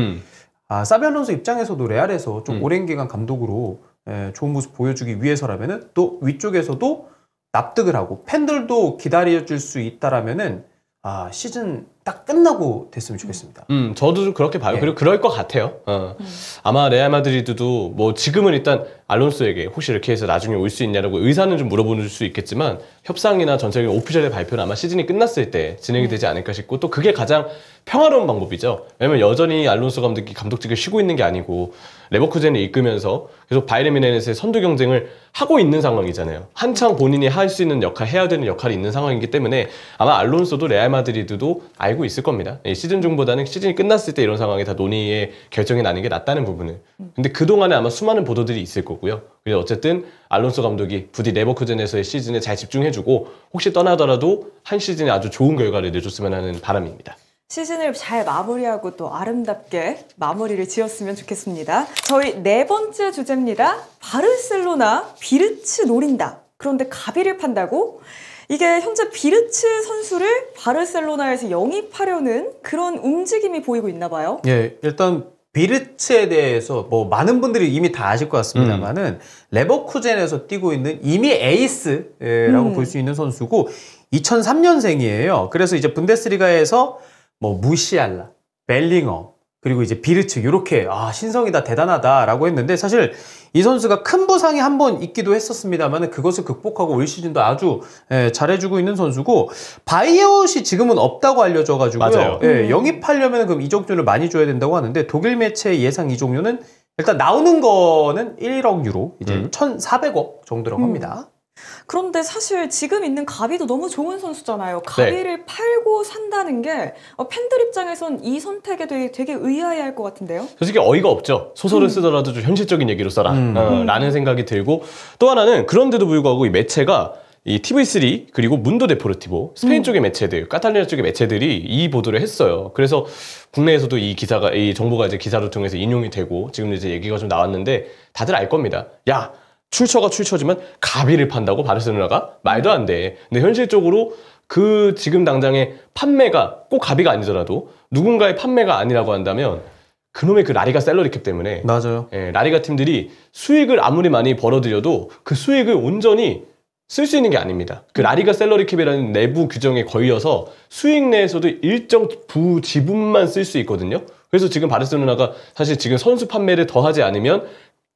사비 알론소 입장에서도 레알에서 좀 오랜 기간 감독으로 좋은 모습 보여주기 위해서라면은 또 위쪽에서도 납득을 하고 팬들도 기다려줄 수 있다라면은 시즌 딱 끝나고 됐으면 좋겠습니다. 저도 좀 그렇게 봐요. 그리고 그럴 것 같아요. 아마 레알 마드리드도 뭐 지금은 일단 알론소에게 혹시 이렇게 해서 나중에 올 수 있냐라고 의사는 좀 물어볼 수 있겠지만 협상이나 전체적인 오피셜의 발표는 아마 시즌이 끝났을 때 진행이 되지 않을까 싶고 또 그게 가장 평화로운 방법이죠. 왜냐면 여전히 알론소 감독이 감독직을 쉬고 있는 게 아니고 레버쿠젠을 이끌면서 계속 바이에른 뮌헨에서의 선두 경쟁을 하고 있는 상황이잖아요. 한창 본인이 할 수 있는 역할, 해야 되는 역할이 있는 상황이기 때문에 아마 알론소도 레알 마드리드도 알고 있을 겁니다. 시즌 중보다는 시즌이 끝났을 때 이런 상황에 다 논의의 결정이 나는 게 낫다는 부분을. 근데 그동안에 아마 수많은 보도들이 있을 거고요. 그래서 어쨌든 알론소 감독이 부디 레버쿠젠에서의 시즌에 잘 집중해주고 혹시 떠나더라도 한 시즌에 아주 좋은 결과를 내줬으면 하는 바람입니다. 시즌을 잘 마무리하고 또 아름답게 마무리를 지었으면 좋겠습니다. 저희 네 번째 주제입니다. 바르셀로나 비르츠 노린다. 그런데 가비를 판다고? 이게 현재 비르츠 선수를 바르셀로나에서 영입하려는 그런 움직임이 보이고 있나 봐요. 일단 비르츠에 대해서 뭐 많은 분들이 이미 다 아실 것 같습니다만은 레버쿠젠에서 뛰고 있는 이미 에이스라고 볼 수 있는 선수고 2003년생이에요. 그래서 이제 분데스리가에서 뭐 무시알라, 벨링엄, 그리고 이제 비르츠 이렇게 신성이다 대단하다라고 했는데 사실 이 선수가 큰 부상이 한 번 있기도 했었습니다만 그것을 극복하고 올 시즌도 아주 잘해주고 있는 선수고 바이에웃이 지금은 없다고 알려져가지고요. 영입하려면 그럼 이적료를 많이 줘야 된다고 하는데 독일 매체의 예상 이적료는 일단 나오는 거는 1억 유로, 이제 1,400억 정도라고 합니다. 그런데 사실 지금 있는 가비도 너무 좋은 선수잖아요. 가비를 팔고 산다는 게 팬들 입장에선 이 선택에 되게 의아해할 것 같은데요. 솔직히 어이가 없죠. 소설을 쓰더라도 좀 현실적인 얘기로 써라 라는 생각이 들고 또 하나는 그런데도 불구하고 이 매체가 이 TV3 그리고 문도 데포르티보 스페인 쪽의 매체들, 카탈루냐 쪽의 매체들이 이 보도를 했어요. 그래서 국내에서도 이 기사가 이 정보가 이제 기사를 통해서 인용이 되고 지금 이제 얘기가 좀 나왔는데 다들 알 겁니다. 야, 출처가 출처지만 가비를 판다고 바르셀로나가 말도 안 돼. 근데 현실적으로 그 지금 당장의 판매가 꼭 가비가 아니더라도 누군가의 판매가 아니라고 한다면 그놈의 그 라리가 샐러리 캡 때문에 맞아요. 예, 라리가 팀들이 수익을 아무리 많이 벌어들여도 그 수익을 온전히 쓸 수 있는 게 아닙니다. 그 라리가 샐러리 캡이라는 내부 규정에 걸려서 수익 내에서도 일정 부지분만 쓸 수 있거든요. 그래서 지금 바르셀로나가 사실 지금 선수 판매를 더 하지 않으면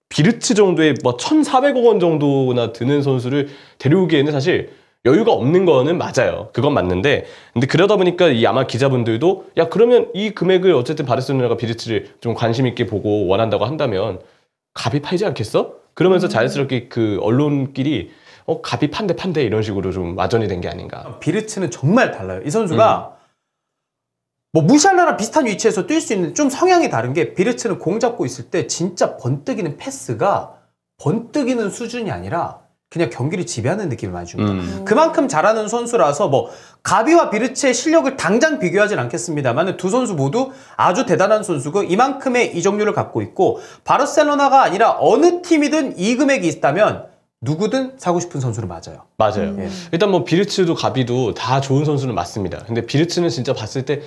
비르츠 정도의 뭐 1,400억 원 정도나 드는 선수를 데려오기에는 사실 여유가 없는 거는 맞아요. 그건 맞는데 근데 그러다 보니까 이 아마 기자분들도 야 그러면 이 금액을 어쨌든 바르셀로나가 비르츠를 좀 관심 있게 보고 원한다고 한다면 가비 팔지 않겠어? 그러면서 자연스럽게 그 언론끼리 가비 판대 이런 식으로 좀 와전이 된 게 아닌가. 비르츠는 정말 달라요. 이 선수가 뭐 무시할라랑 비슷한 위치에서 뛸 수 있는 좀 성향이 다른 게 비르츠는 공 잡고 있을 때 진짜 번뜩이는 패스가 번뜩이는 수준이 아니라 그냥 경기를 지배하는 느낌을 많이 줍니다. 그만큼 잘하는 선수라서 뭐 가비와 비르츠의 실력을 당장 비교하진 않겠습니다만 두 선수 모두 아주 대단한 선수고 이만큼의 이적률을 갖고 있고 바르셀로나가 아니라 어느 팀이든 이 금액이 있다면 누구든 사고 싶은 선수는 맞아요. 맞아요. 일단 뭐 비르츠도 가비도 다 좋은 선수는 맞습니다. 근데 비르츠는 진짜 봤을 때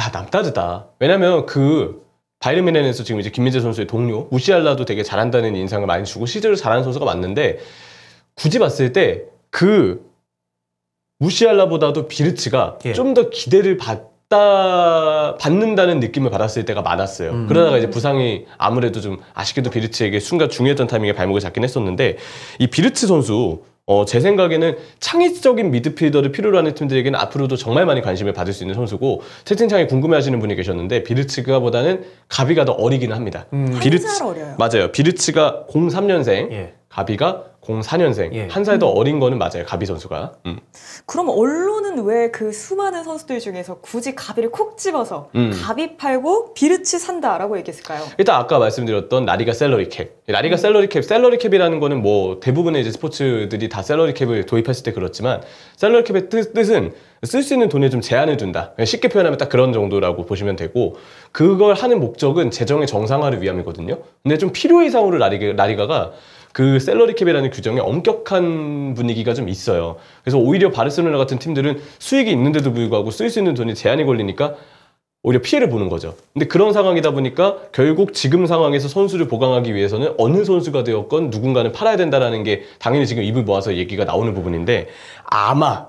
야, 남다르다. 왜냐면 그 바이에른 뮌헨에서 지금 이제 김민재 선수의 동료 무시알라도 되게 잘한다는 인상을 많이 주고 실제로 잘하는 선수가 맞는데 굳이 봤을 때 그 무시알라보다도 비르츠가 좀 더 기대를 받는다는 느낌을 받았을 때가 많았어요. 그러다가 이제 부상이 아무래도 좀 아쉽게도 비르츠에게 순간 중요했던 타이밍에 발목을 잡긴 했었는데 이 비르츠 선수 제 생각에는 창의적인 미드필더를 필요로 하는 팀들에게는 앞으로도 정말 많이 관심을 받을 수 있는 선수고 채팅창에 궁금해하시는 분이 계셨는데 비르츠가 보다는 가비가 더 어리기는 합니다. 살 어려요. 맞아요. 비르츠가 03년생, 가비가 04년생. 한 살 더 어린 거는 맞아요. 가비 선수가. 그럼 언론은 왜 그 수많은 선수들 중에서 굳이 가비를 콕 집어서 가비 팔고 비르츠 산다라고 얘기했을까요? 일단 아까 말씀드렸던 라리가 샐러리 캡. 라리가 샐러리 캡이라는 거는 뭐 대부분의 이제 스포츠들이 다 샐러리 캡을 도입했을 때 그렇지만 샐러리 캡의 뜻은 쓸 수 있는 돈에 좀 제한을 둔다. 쉽게 표현하면 딱 그런 정도라고 보시면 되고 그걸 하는 목적은 재정의 정상화를 위함이거든요. 근데 좀 필요 이상으로 라리가가 그 샐러리 캡이라는 규정에 엄격한 분위기가 좀 있어요. 그래서 오히려 바르셀로나 같은 팀들은 수익이 있는데도 불구하고 쓸 수 있는 돈이 제한이 걸리니까 오히려 피해를 보는 거죠. 근데 그런 상황이다 보니까 결국 지금 상황에서 선수를 보강하기 위해서는 어느 선수가 되었건 누군가는 팔아야 된다라는 게 당연히 지금 입을 모아서 얘기가 나오는 부분인데 아마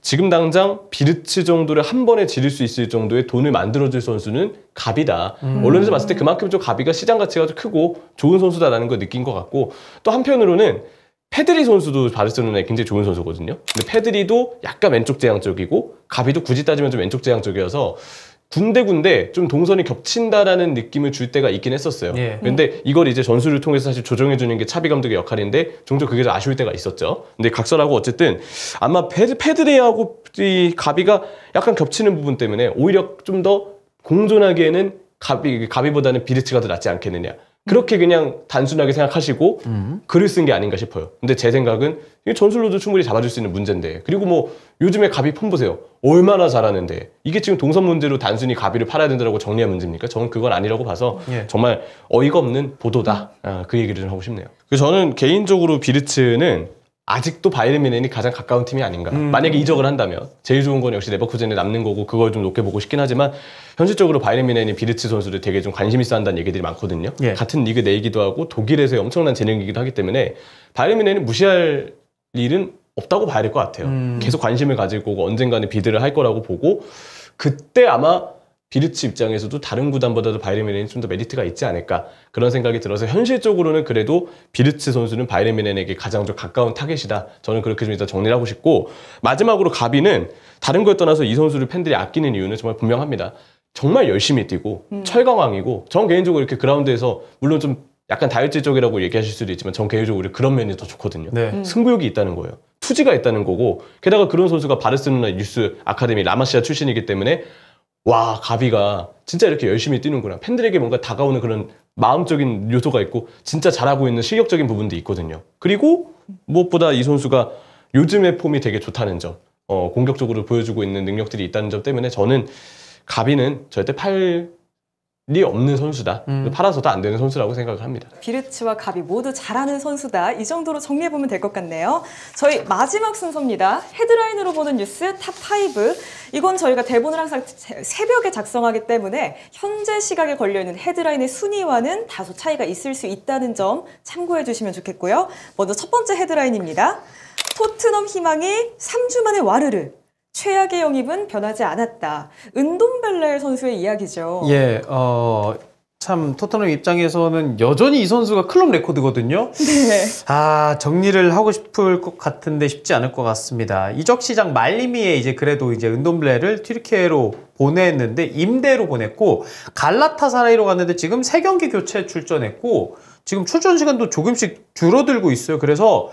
지금 당장 비르츠 정도를 한 번에 지를 수 있을 정도의 돈을 만들어줄 선수는 가비다. 언론에서 봤을 때 그만큼 좀 가비가 시장 가치가 좀 크고 좋은 선수다라는 걸 느낀 것 같고 또 한편으로는 페드리 선수도 바르셀로나에 굉장히 좋은 선수거든요. 근데 페드리도 약간 왼쪽 제향적이고 가비도 굳이 따지면 좀 왼쪽 제향적이어서 군데군데 좀 동선이 겹친다라는 느낌을 줄 때가 있긴 했었어요. 근데 이걸 이제 전술을 통해서 사실 조정해주는 게 차비 감독의 역할인데 종종 그게 좀 아쉬울 때가 있었죠. 근데 각설하고 어쨌든 아마 페드리하고 이 가비가 약간 겹치는 부분 때문에 오히려 좀 더 공존하기에는 가비보다는 비르츠가 더 낫지 않겠느냐. 그렇게 그냥 단순하게 생각하시고 글을 쓴 게 아닌가 싶어요. 근데 제 생각은 전술로도 충분히 잡아줄 수 있는 문제인데 그리고 뭐 요즘에 가비 폼 보세요. 얼마나 잘하는데 이게 지금 동선 문제로 단순히 가비를 팔아야 된다고 정리한 문제입니까? 저는 그건 아니라고 봐서 정말 어이가 없는 보도다. 그 얘기를 좀 하고 싶네요. 그래서 저는 개인적으로 비르츠는 아직도 바이에른 뮌헨이 가장 가까운 팀이 아닌가. 만약에 이적을 한다면 제일 좋은 건 역시 레버쿠젠에 남는 거고 그걸 좀 높게 보고 싶긴 하지만 현실적으로 바이에른 뮌헨이 비르츠 선수를 되게 좀 관심 있어 한다는 얘기들이 많거든요. 같은 리그 내이기도 하고 독일에서의 엄청난 재능이기도 하기 때문에 바이에른 뮌헨은 무시할 일은 없다고 봐야 될 것 같아요. 계속 관심을 가질 거고 언젠가는 비드를 할 거라고 보고 그때 아마 비르츠 입장에서도 다른 구단보다도 바이에른 뮌헨이 좀 더 메리트가 있지 않을까 그런 생각이 들어서 현실적으로는 그래도 비르츠 선수는 바이에른 뮌헨에게 가장 좀 가까운 타겟이다. 저는 그렇게 좀 일단 정리를 하고 싶고 마지막으로 가비는 다른 걸 떠나서 이 선수를 팬들이 아끼는 이유는 정말 분명합니다. 정말 열심히 뛰고 철강왕이고 전 개인적으로 이렇게 그라운드에서 물론 좀 약간 다혈질적이라고 얘기하실 수도 있지만 전 개인적으로 그런 면이 더 좋거든요. 승부욕이 있다는 거예요. 투지가 있다는 거고 게다가 그런 선수가 바르셀로나 유스 아카데미 라마시아 출신이기 때문에 와 가비가 진짜 이렇게 열심히 뛰는구나. 팬들에게 뭔가 다가오는 그런 마음적인 요소가 있고 진짜 잘하고 있는 실력적인 부분도 있거든요. 그리고 무엇보다 이 선수가 요즘의 폼이 되게 좋다는 점, 공격적으로 보여주고 있는 능력들이 있다는 점 때문에 저는 가비는 절대 팔이 없는 선수다. 팔아서도 안 되는 선수라고 생각을 합니다. 비르츠와 가비 모두 잘하는 선수다. 이 정도로 정리해보면 될 것 같네요. 저희 마지막 순서입니다. 헤드라인으로 보는 뉴스 탑5. 이건 저희가 대본을 항상 새벽에 작성하기 때문에 현재 시각에 걸려있는 헤드라인의 순위와는 다소 차이가 있을 수 있다는 점 참고해 주시면 좋겠고요. 먼저 첫 번째 헤드라인입니다. 토트넘 희망이 3주 만에 와르르. 최악의 영입은 변하지 않았다. 은돔벨레 선수의 이야기죠. 예, 참 토트넘 입장에서는 여전히 이 선수가 클럽 레코드거든요. 네. 아, 정리를 하고 싶을 것 같은데 쉽지 않을 것 같습니다. 이적 시장 말미에 이제 그래도 이제 은돔벨레를 튀르키예로 보냈는데 임대로 보냈고 갈라타사라이로 갔는데 지금 3경기 교체 출전했고 지금 출전 시간도 조금씩 줄어들고 있어요. 그래서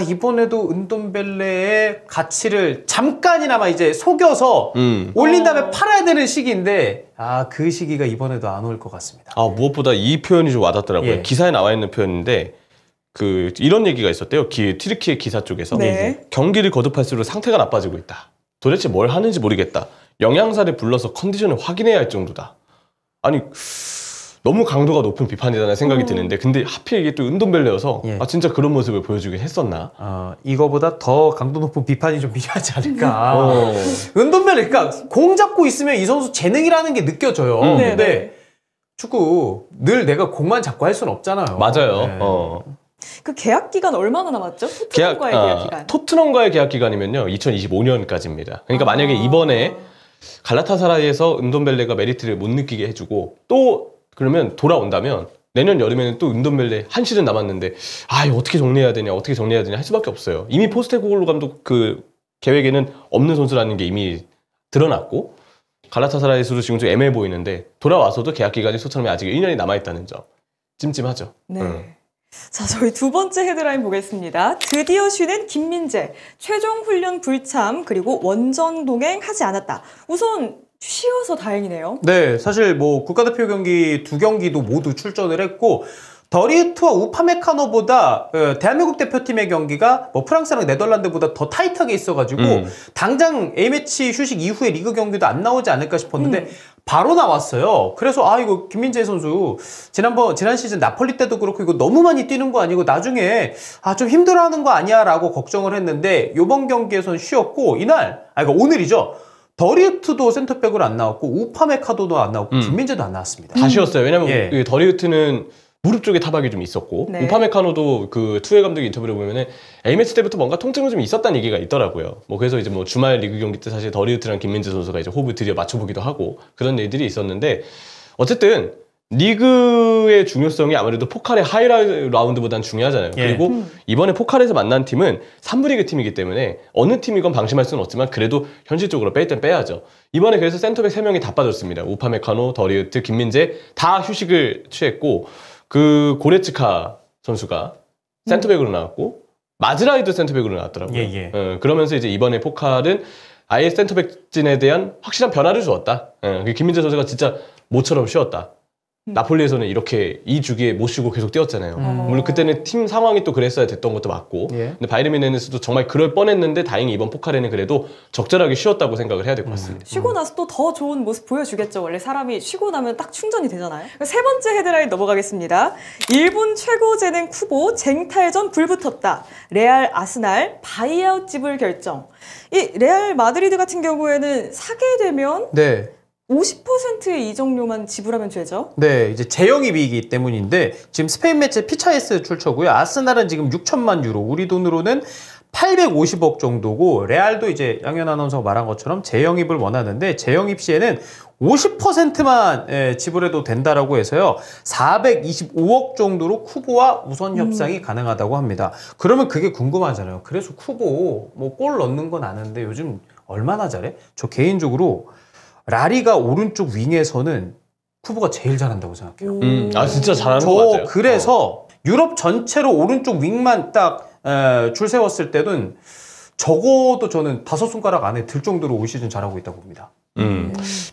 이번에도 은돔벨레의 가치를 잠깐이나마 이제 속여서 올린 다음에 팔아야 되는 시기인데, 그 시기가 이번에도 안 올 것 같습니다. 무엇보다 이 표현이 좀 와닿더라고요. 예. 기사에 나와 있는 표현인데, 이런 얘기가 있었대요. 튀르키예 기사 쪽에서. 네. 경기를 거듭할수록 상태가 나빠지고 있다. 도대체 뭘 하는지 모르겠다. 영양사를 불러서 컨디션을 확인해야 할 정도다. 아니, 너무 강도가 높은 비판이라는 생각이 드는데 근데 하필 이게 또 은돔벨레여서 예. 진짜 그런 모습을 보여주긴 했었나? 이거보다 더 강도 높은 비판이 좀 필요하지 않을까. 은돔벨레, 그러니까 공 잡고 있으면 이 선수 재능이라는 게 느껴져요. 네네. 근데 축구 늘 내가 공만 잡고 할 수는 없잖아요. 맞아요. 네. 그 계약 기간 얼마나 남았죠? 토트넘과의 계약 기간. 토트넘과의 계약 기간이면요 2025년까지입니다. 그러니까 만약에 이번에 갈라타사라이에서 은돔벨레가 메리트를 못 느끼게 해주고 또 그러면 돌아온다면 내년 여름에는 또 은돔벨레 한 시즌 남았는데 이거 어떻게 정리해야 되냐 할 수밖에 없어요. 이미 포스테코글루 감독 그 계획에는 없는 선수라는 게 이미 드러났고 갈라타사라이스로 지금 좀 애매해 보이는데 돌아와서도 계약 기간이 토트넘에 아직 1년이 남아있다는 점 찜찜하죠. 네. 자, 저희 두 번째 헤드라인 보겠습니다. 드디어 쉬는 김민재. 최종 훈련 불참 그리고 원정 동행하지 않았다. 우선 쉬어서 다행이네요. 네, 사실 뭐 국가대표 경기 2경기도 모두 출전을 했고 더리우트와 우파메카노보다 대한민국 대표팀의 경기가 뭐 프랑스랑 네덜란드보다 더 타이트하게 있어가지고 당장 A매치 휴식 이후에 리그 경기도 안 나오지 않을까 싶었는데 바로 나왔어요. 그래서 이거 김민재 선수 지난 시즌 나폴리 때도 그렇고 이거 너무 많이 뛰는 거 아니고 나중에 좀 힘들어하는 거 아니야 라고 걱정을 했는데 이번 경기에서는 쉬었고 그러니까 오늘이죠. 더리우트도 센터백으로 안 나왔고 우파메카도도 안 나왔고 김민재도 안 나왔습니다. 다 쉬었어요. 왜냐면 예. 더리우트는 무릎 쪽에 타박이 좀 있었고 네. 우파메카노도 그 투웨 감독 인터뷰를 보면은 A매치 때부터 뭔가 통증은 좀 있었다는 얘기가 있더라고요. 뭐 그래서 이제 뭐 주말 리그 경기 때 사실 더리우트랑 김민재 선수가 이제 호흡을 드디어 맞춰보기도 하고 그런 일들이 있었는데 어쨌든 리그의 중요성이 아무래도 포칼의 하이라운드보다는 중요하잖아요. 예. 그리고 이번에 포칼에서 만난 팀은 3부 리그 팀이기 때문에 어느 팀이건 방심할 수는 없지만 그래도 현실적으로 뺄 땐 빼야죠. 이번에 그래서 센터백 3명이 다 빠졌습니다. 우파메카노, 더리우트, 김민재 다 휴식을 취했고 그 고레츠카 선수가 센터백으로 나왔고 마즈라이도 센터백으로 나왔더라고요. 예. 그러면서 이제 이번에 포칼은 아예 센터백진에 대한 확실한 변화를 주었다. 김민재 선수가 진짜 모처럼 쉬었다. 나폴리에서는 이렇게 이 주기에 못 쉬고 계속 뛰었잖아요. 물론 그때는 팀 상황이 또 그랬어야 됐던 것도 맞고 예. 근데 바이에른 뮤니크도 정말 그럴 뻔했는데 다행히 이번 포칼에는 그래도 적절하게 쉬었다고 생각을 해야 될 것 같습니다. 쉬고 나서 또 더 좋은 모습 보여주겠죠. 원래 사람이 쉬고 나면 딱 충전이 되잖아요. 세 번째 헤드라인 넘어가겠습니다. 일본 최고 재능 쿠보 쟁탈전 불붙었다. 레알 아스날 바이아웃 지불 결정. 이 레알 마드리드 같은 경우에는 사게 되면 네. 50%의 이적료만 지불하면 되죠. 네, 이제 재영입이기 때문인데 지금 스페인 매체 피차에스 출처고요. 아스날은 지금 6천만 유로, 우리 돈으로는 850억 정도고 레알도 이제 양현 아나운서가 말한 것처럼 재영입을 원하는데 재영입 시에는 50%만 지불해도 된다라고 해서요. 425억 정도로 쿠보와 우선 협상이 가능하다고 합니다. 그러면 그게 궁금하잖아요. 그래서 쿠보 뭐 골 넣는 건 아는데 요즘 얼마나 잘해? 저 개인적으로 라리가 오른쪽 윙에서는 쿠보가 제일 잘한다고 생각해요. 진짜 잘하는 것 같아요. 그래서 유럽 전체로 오른쪽 윙만 딱 줄 세웠을 때는 적어도 저는 5손가락 안에 들 정도로 올 시즌 잘하고 있다고 봅니다.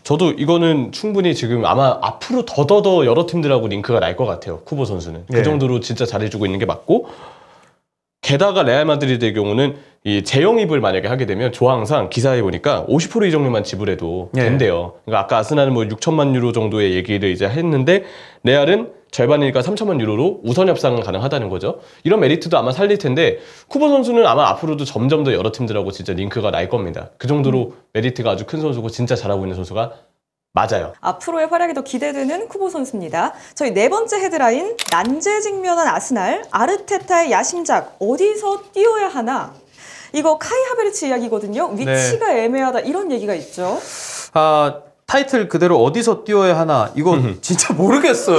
저도 이거는 충분히 지금 아마 앞으로 더더더 여러 팀들하고 링크가 날 것 같아요. 쿠보 선수는. 예. 그 정도로 진짜 잘해주고 있는 게 맞고 게다가 레알 마드리드의 경우는 이 재영입을 만약에 하게 되면 조항상 기사에 보니까 50% 이적료만 지불해도 된대요. 그러니까 아까 아스날은 뭐 6천만 유로 정도의 얘기를 이제 했는데 레알은 절반이니까 3천만 유로로 우선 협상은 가능하다는 거죠. 이런 메리트도 아마 살릴 텐데 쿠보 선수는 아마 앞으로도 점점 더 여러 팀들하고 진짜 링크가 날 겁니다. 그 정도로 메리트가 아주 큰 선수고 진짜 잘하고 있는 선수가 맞아요. 앞으로의 활약이 더 기대되는 쿠보 선수입니다. 저희 네 번째 헤드라인, 난제 직면한 아스날, 아르테타의 야심작, 어디서 뛰어야 하나? 이거 카이 하베르츠 이야기거든요. 위치가 애매하다 이런 얘기가 있죠. 아, 타이틀 그대로 어디서 띄워야 하나 이거 진짜 모르겠어요.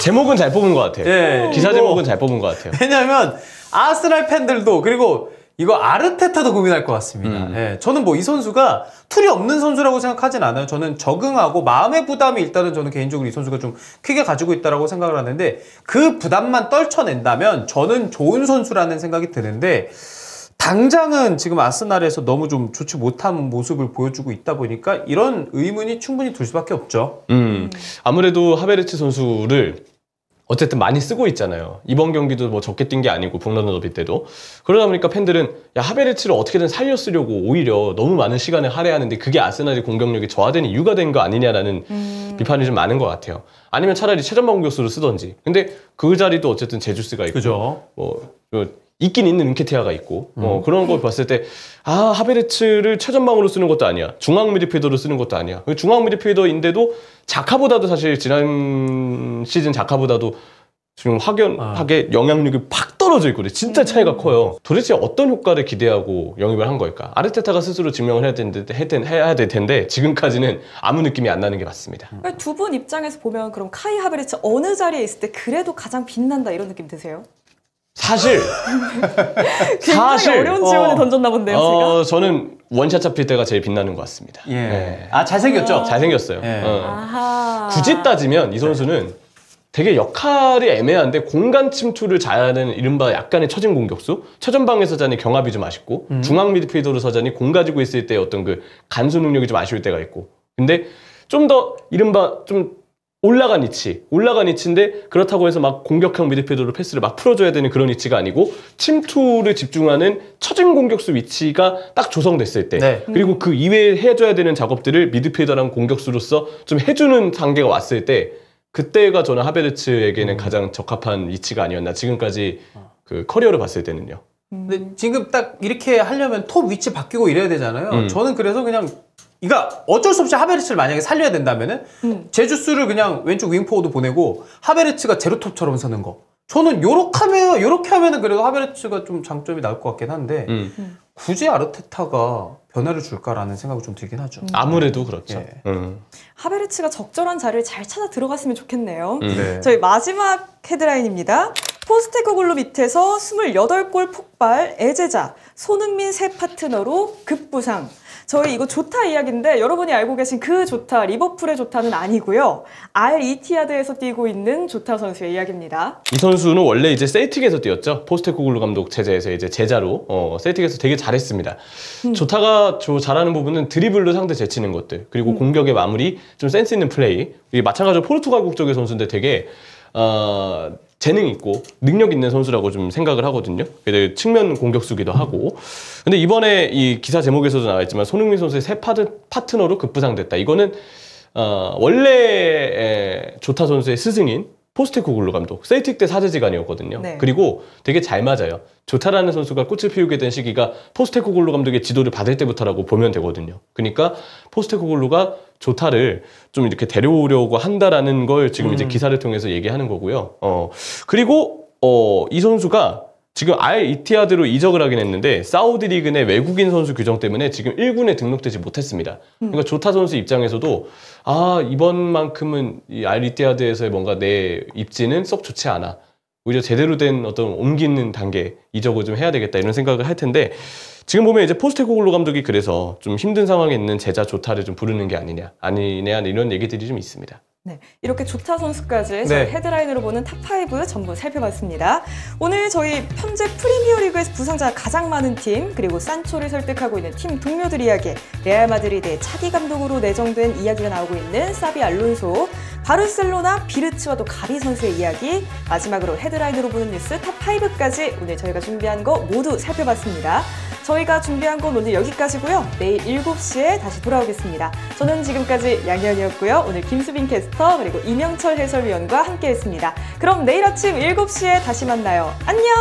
제목은 잘 뽑은 것 같아요. 예, 기사 이거- 제목은 잘 뽑은 것 같아요. 왜냐면 아스날 팬들도 그리고 이거 아르테타도 고민할 것 같습니다. 예, 저는 뭐 이 선수가 툴이 없는 선수라고 생각하진 않아요. 저는 적응하고 마음의 부담이 일단은 저는 개인적으로 이 선수가 좀 크게 가지고 있다라고 생각을 하는데 그 부담만 떨쳐낸다면 저는 좋은 선수라는 생각이 드는데 당장은 지금 아스날에서 너무 좀 좋지 못한 모습을 보여주고 있다 보니까 이런 의문이 충분히 들 수밖에 없죠. 아무래도 하베르츠 선수를 어쨌든 많이 쓰고 있잖아요. 이번 경기도 뭐 적게 뛴 게 아니고 북런던 더비 때도. 그러다 보니까 팬들은 야 하베르츠를 어떻게든 살려 쓰려고 오히려 너무 많은 시간을 할애하는데 그게 아스날의 공격력이 저하되는 이유가 된 거 아니냐라는 비판이 좀 많은 것 같아요. 아니면 차라리 최전방 공격수로 쓰던지. 근데 그 자리도 어쨌든 제주스가 있고 그죠. 있긴 있는 은케티아가 있고 그런 걸 봤을 때 아 하베르츠를 최전방으로 쓰는 것도 아니야. 중앙 미드필더로 쓰는 것도 아니야. 중앙 미드필더인데도 자카보다도 사실 지난 시즌 자카보다도 지금 확연하게 영향력이 팍 떨어져 있고 진짜 차이가 커요. 도대체 어떤 효과를 기대하고 영입을 한 걸까? 아르테타가 스스로 증명을 해야 될 텐데 지금까지는 아무 느낌이 안 나는 게 맞습니다. 두 분 입장에서 보면 그럼 카이 하베르츠 어느 자리에 있을 때 그래도 가장 빛난다 이런 느낌 드세요? 사실 굉장히 어려운 질문을 던졌나 본데요, 제가. 저는 원샷 잡힐 때가 제일 빛나는 것 같습니다. 예. 네. 아 잘생겼죠. 잘생겼어요. 예. 아하. 굳이 따지면 이 선수는 되게 역할이 애매한데 공간 침투를 잘하는 이른바 약간의 처진 공격수, 최전방에 서자니 경합이 좀 아쉽고 중앙 미드필더로 서자니 공 가지고 있을 때 어떤 그 간수 능력이 좀 아쉬울 때가 있고 근데 좀 더 이른바 좀 올라간 위치인데 그렇다고 해서 막 공격형 미드필더로 패스를 막 풀어줘야 되는 그런 위치가 아니고 침투를 집중하는 처진 공격수 위치가 딱 조성됐을 때 네. 그리고 그 이외에 해줘야 되는 작업들을 미드필더랑 공격수로서 좀 해주는 단계가 왔을 때 그때가 저는 하베르츠에게는 가장 적합한 위치가 아니었나 지금까지 그 커리어를 봤을 때는요. 근데 지금 딱 이렇게 하려면 톱 위치 바뀌고 이래야 되잖아요. 저는 그래서 그냥 그러니까 어쩔 수 없이 하베르츠를 만약에 살려야 된다면은 제주스를 그냥 왼쪽 윙포워드 보내고 하베르츠가 제로톱처럼 서는 거. 저는 요렇게 하면은 그래도 하베르츠가 좀 장점이 나올 것 같긴 한데 굳이 아르테타가 변화를 줄까라는 생각이 좀 들긴 하죠. 아무래도 그렇죠. 예. 하베르츠가 적절한 자리를 잘 찾아 들어갔으면 좋겠네요. 네. 저희 마지막 헤드라인입니다. 포스테코글루 밑에서 28골 폭발, 애제자, 손흥민 새 파트너로 급부상. 저희 이거 조타 이야기인데 여러분이 알고 계신 그 조타, 리버풀의 조타는 아니고요. 알 이티하드에서 뛰고 있는 조타 선수의 이야기입니다. 이 선수는 원래 이제 셀틱에서 뛰었죠. 포스테코글루 감독 체제에서 이제 제자로 셀틱에서 되게 잘했습니다. 조타가 잘하는 부분은 드리블로 상대 제치는 것들 그리고 공격의 마무리, 좀 센스 있는 플레이. 이게 마찬가지로 포르투갈 국적의 선수인데 되게 재능 있고 능력 있는 선수라고 좀 생각을 하거든요. 측면 공격수기도 하고. 근데 이번에 이 기사 제목에서도 나와있지만 손흥민 선수의 새 파트너로 급부상됐다. 이거는 원래 조타 선수의 스승인 포스테코글루 감독, 셀틱 때 사제지간이었거든요. 네. 그리고 되게 잘 맞아요. 조타라는 선수가 꽃을 피우게 된 시기가 포스테코글루 감독의 지도를 받을 때부터라고 보면 되거든요. 그러니까 포스테코글루가 조타를 좀 이렇게 데려오려고 한다라는 걸 지금 이제 기사를 통해서 얘기하는 거고요. 그리고 이 선수가 지금 알 이티하드로 이적을 하긴 했는데 사우디 리그 내 외국인 선수 규정 때문에 지금 1군에 등록되지 못했습니다. 그러니까 조타 선수 입장에서도 이번만큼은 이 알 이티하드에서의 뭔가 내 입지는 썩 좋지 않아. 오히려 제대로 된 어떤 옮기는 단계 이적을 좀 해야 되겠다 이런 생각을 할 텐데 지금 보면 이제 포스테코글루 감독이 그래서 좀 힘든 상황에 있는 제자 조타를 좀 부르는 게 아니냐 이런 얘기들이 좀 있습니다. 네, 이렇게 조타 선수까지 저희 헤드라인으로 보는 탑5 전부 살펴봤습니다. 오늘 저희 현재 프리미어리그에서 부상자가 가장 많은 팀 그리고 산초를 설득하고 있는 팀 동료들 이야기 레알 마드리드의 차기 감독으로 내정된 이야기가 나오고 있는 사비 알론소 바르셀로나 비르츠와 또 가비 선수의 이야기, 마지막으로 헤드라인으로 보는 뉴스 탑5까지 오늘 저희가 준비한 거 모두 살펴봤습니다. 저희가 준비한 건 오늘 여기까지고요. 내일 7시에 다시 돌아오겠습니다. 저는 지금까지 양현이었고요. 오늘 김수빈 캐스터 그리고 이명철 해설위원과 함께했습니다. 그럼 내일 아침 7시에 다시 만나요. 안녕!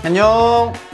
안녕.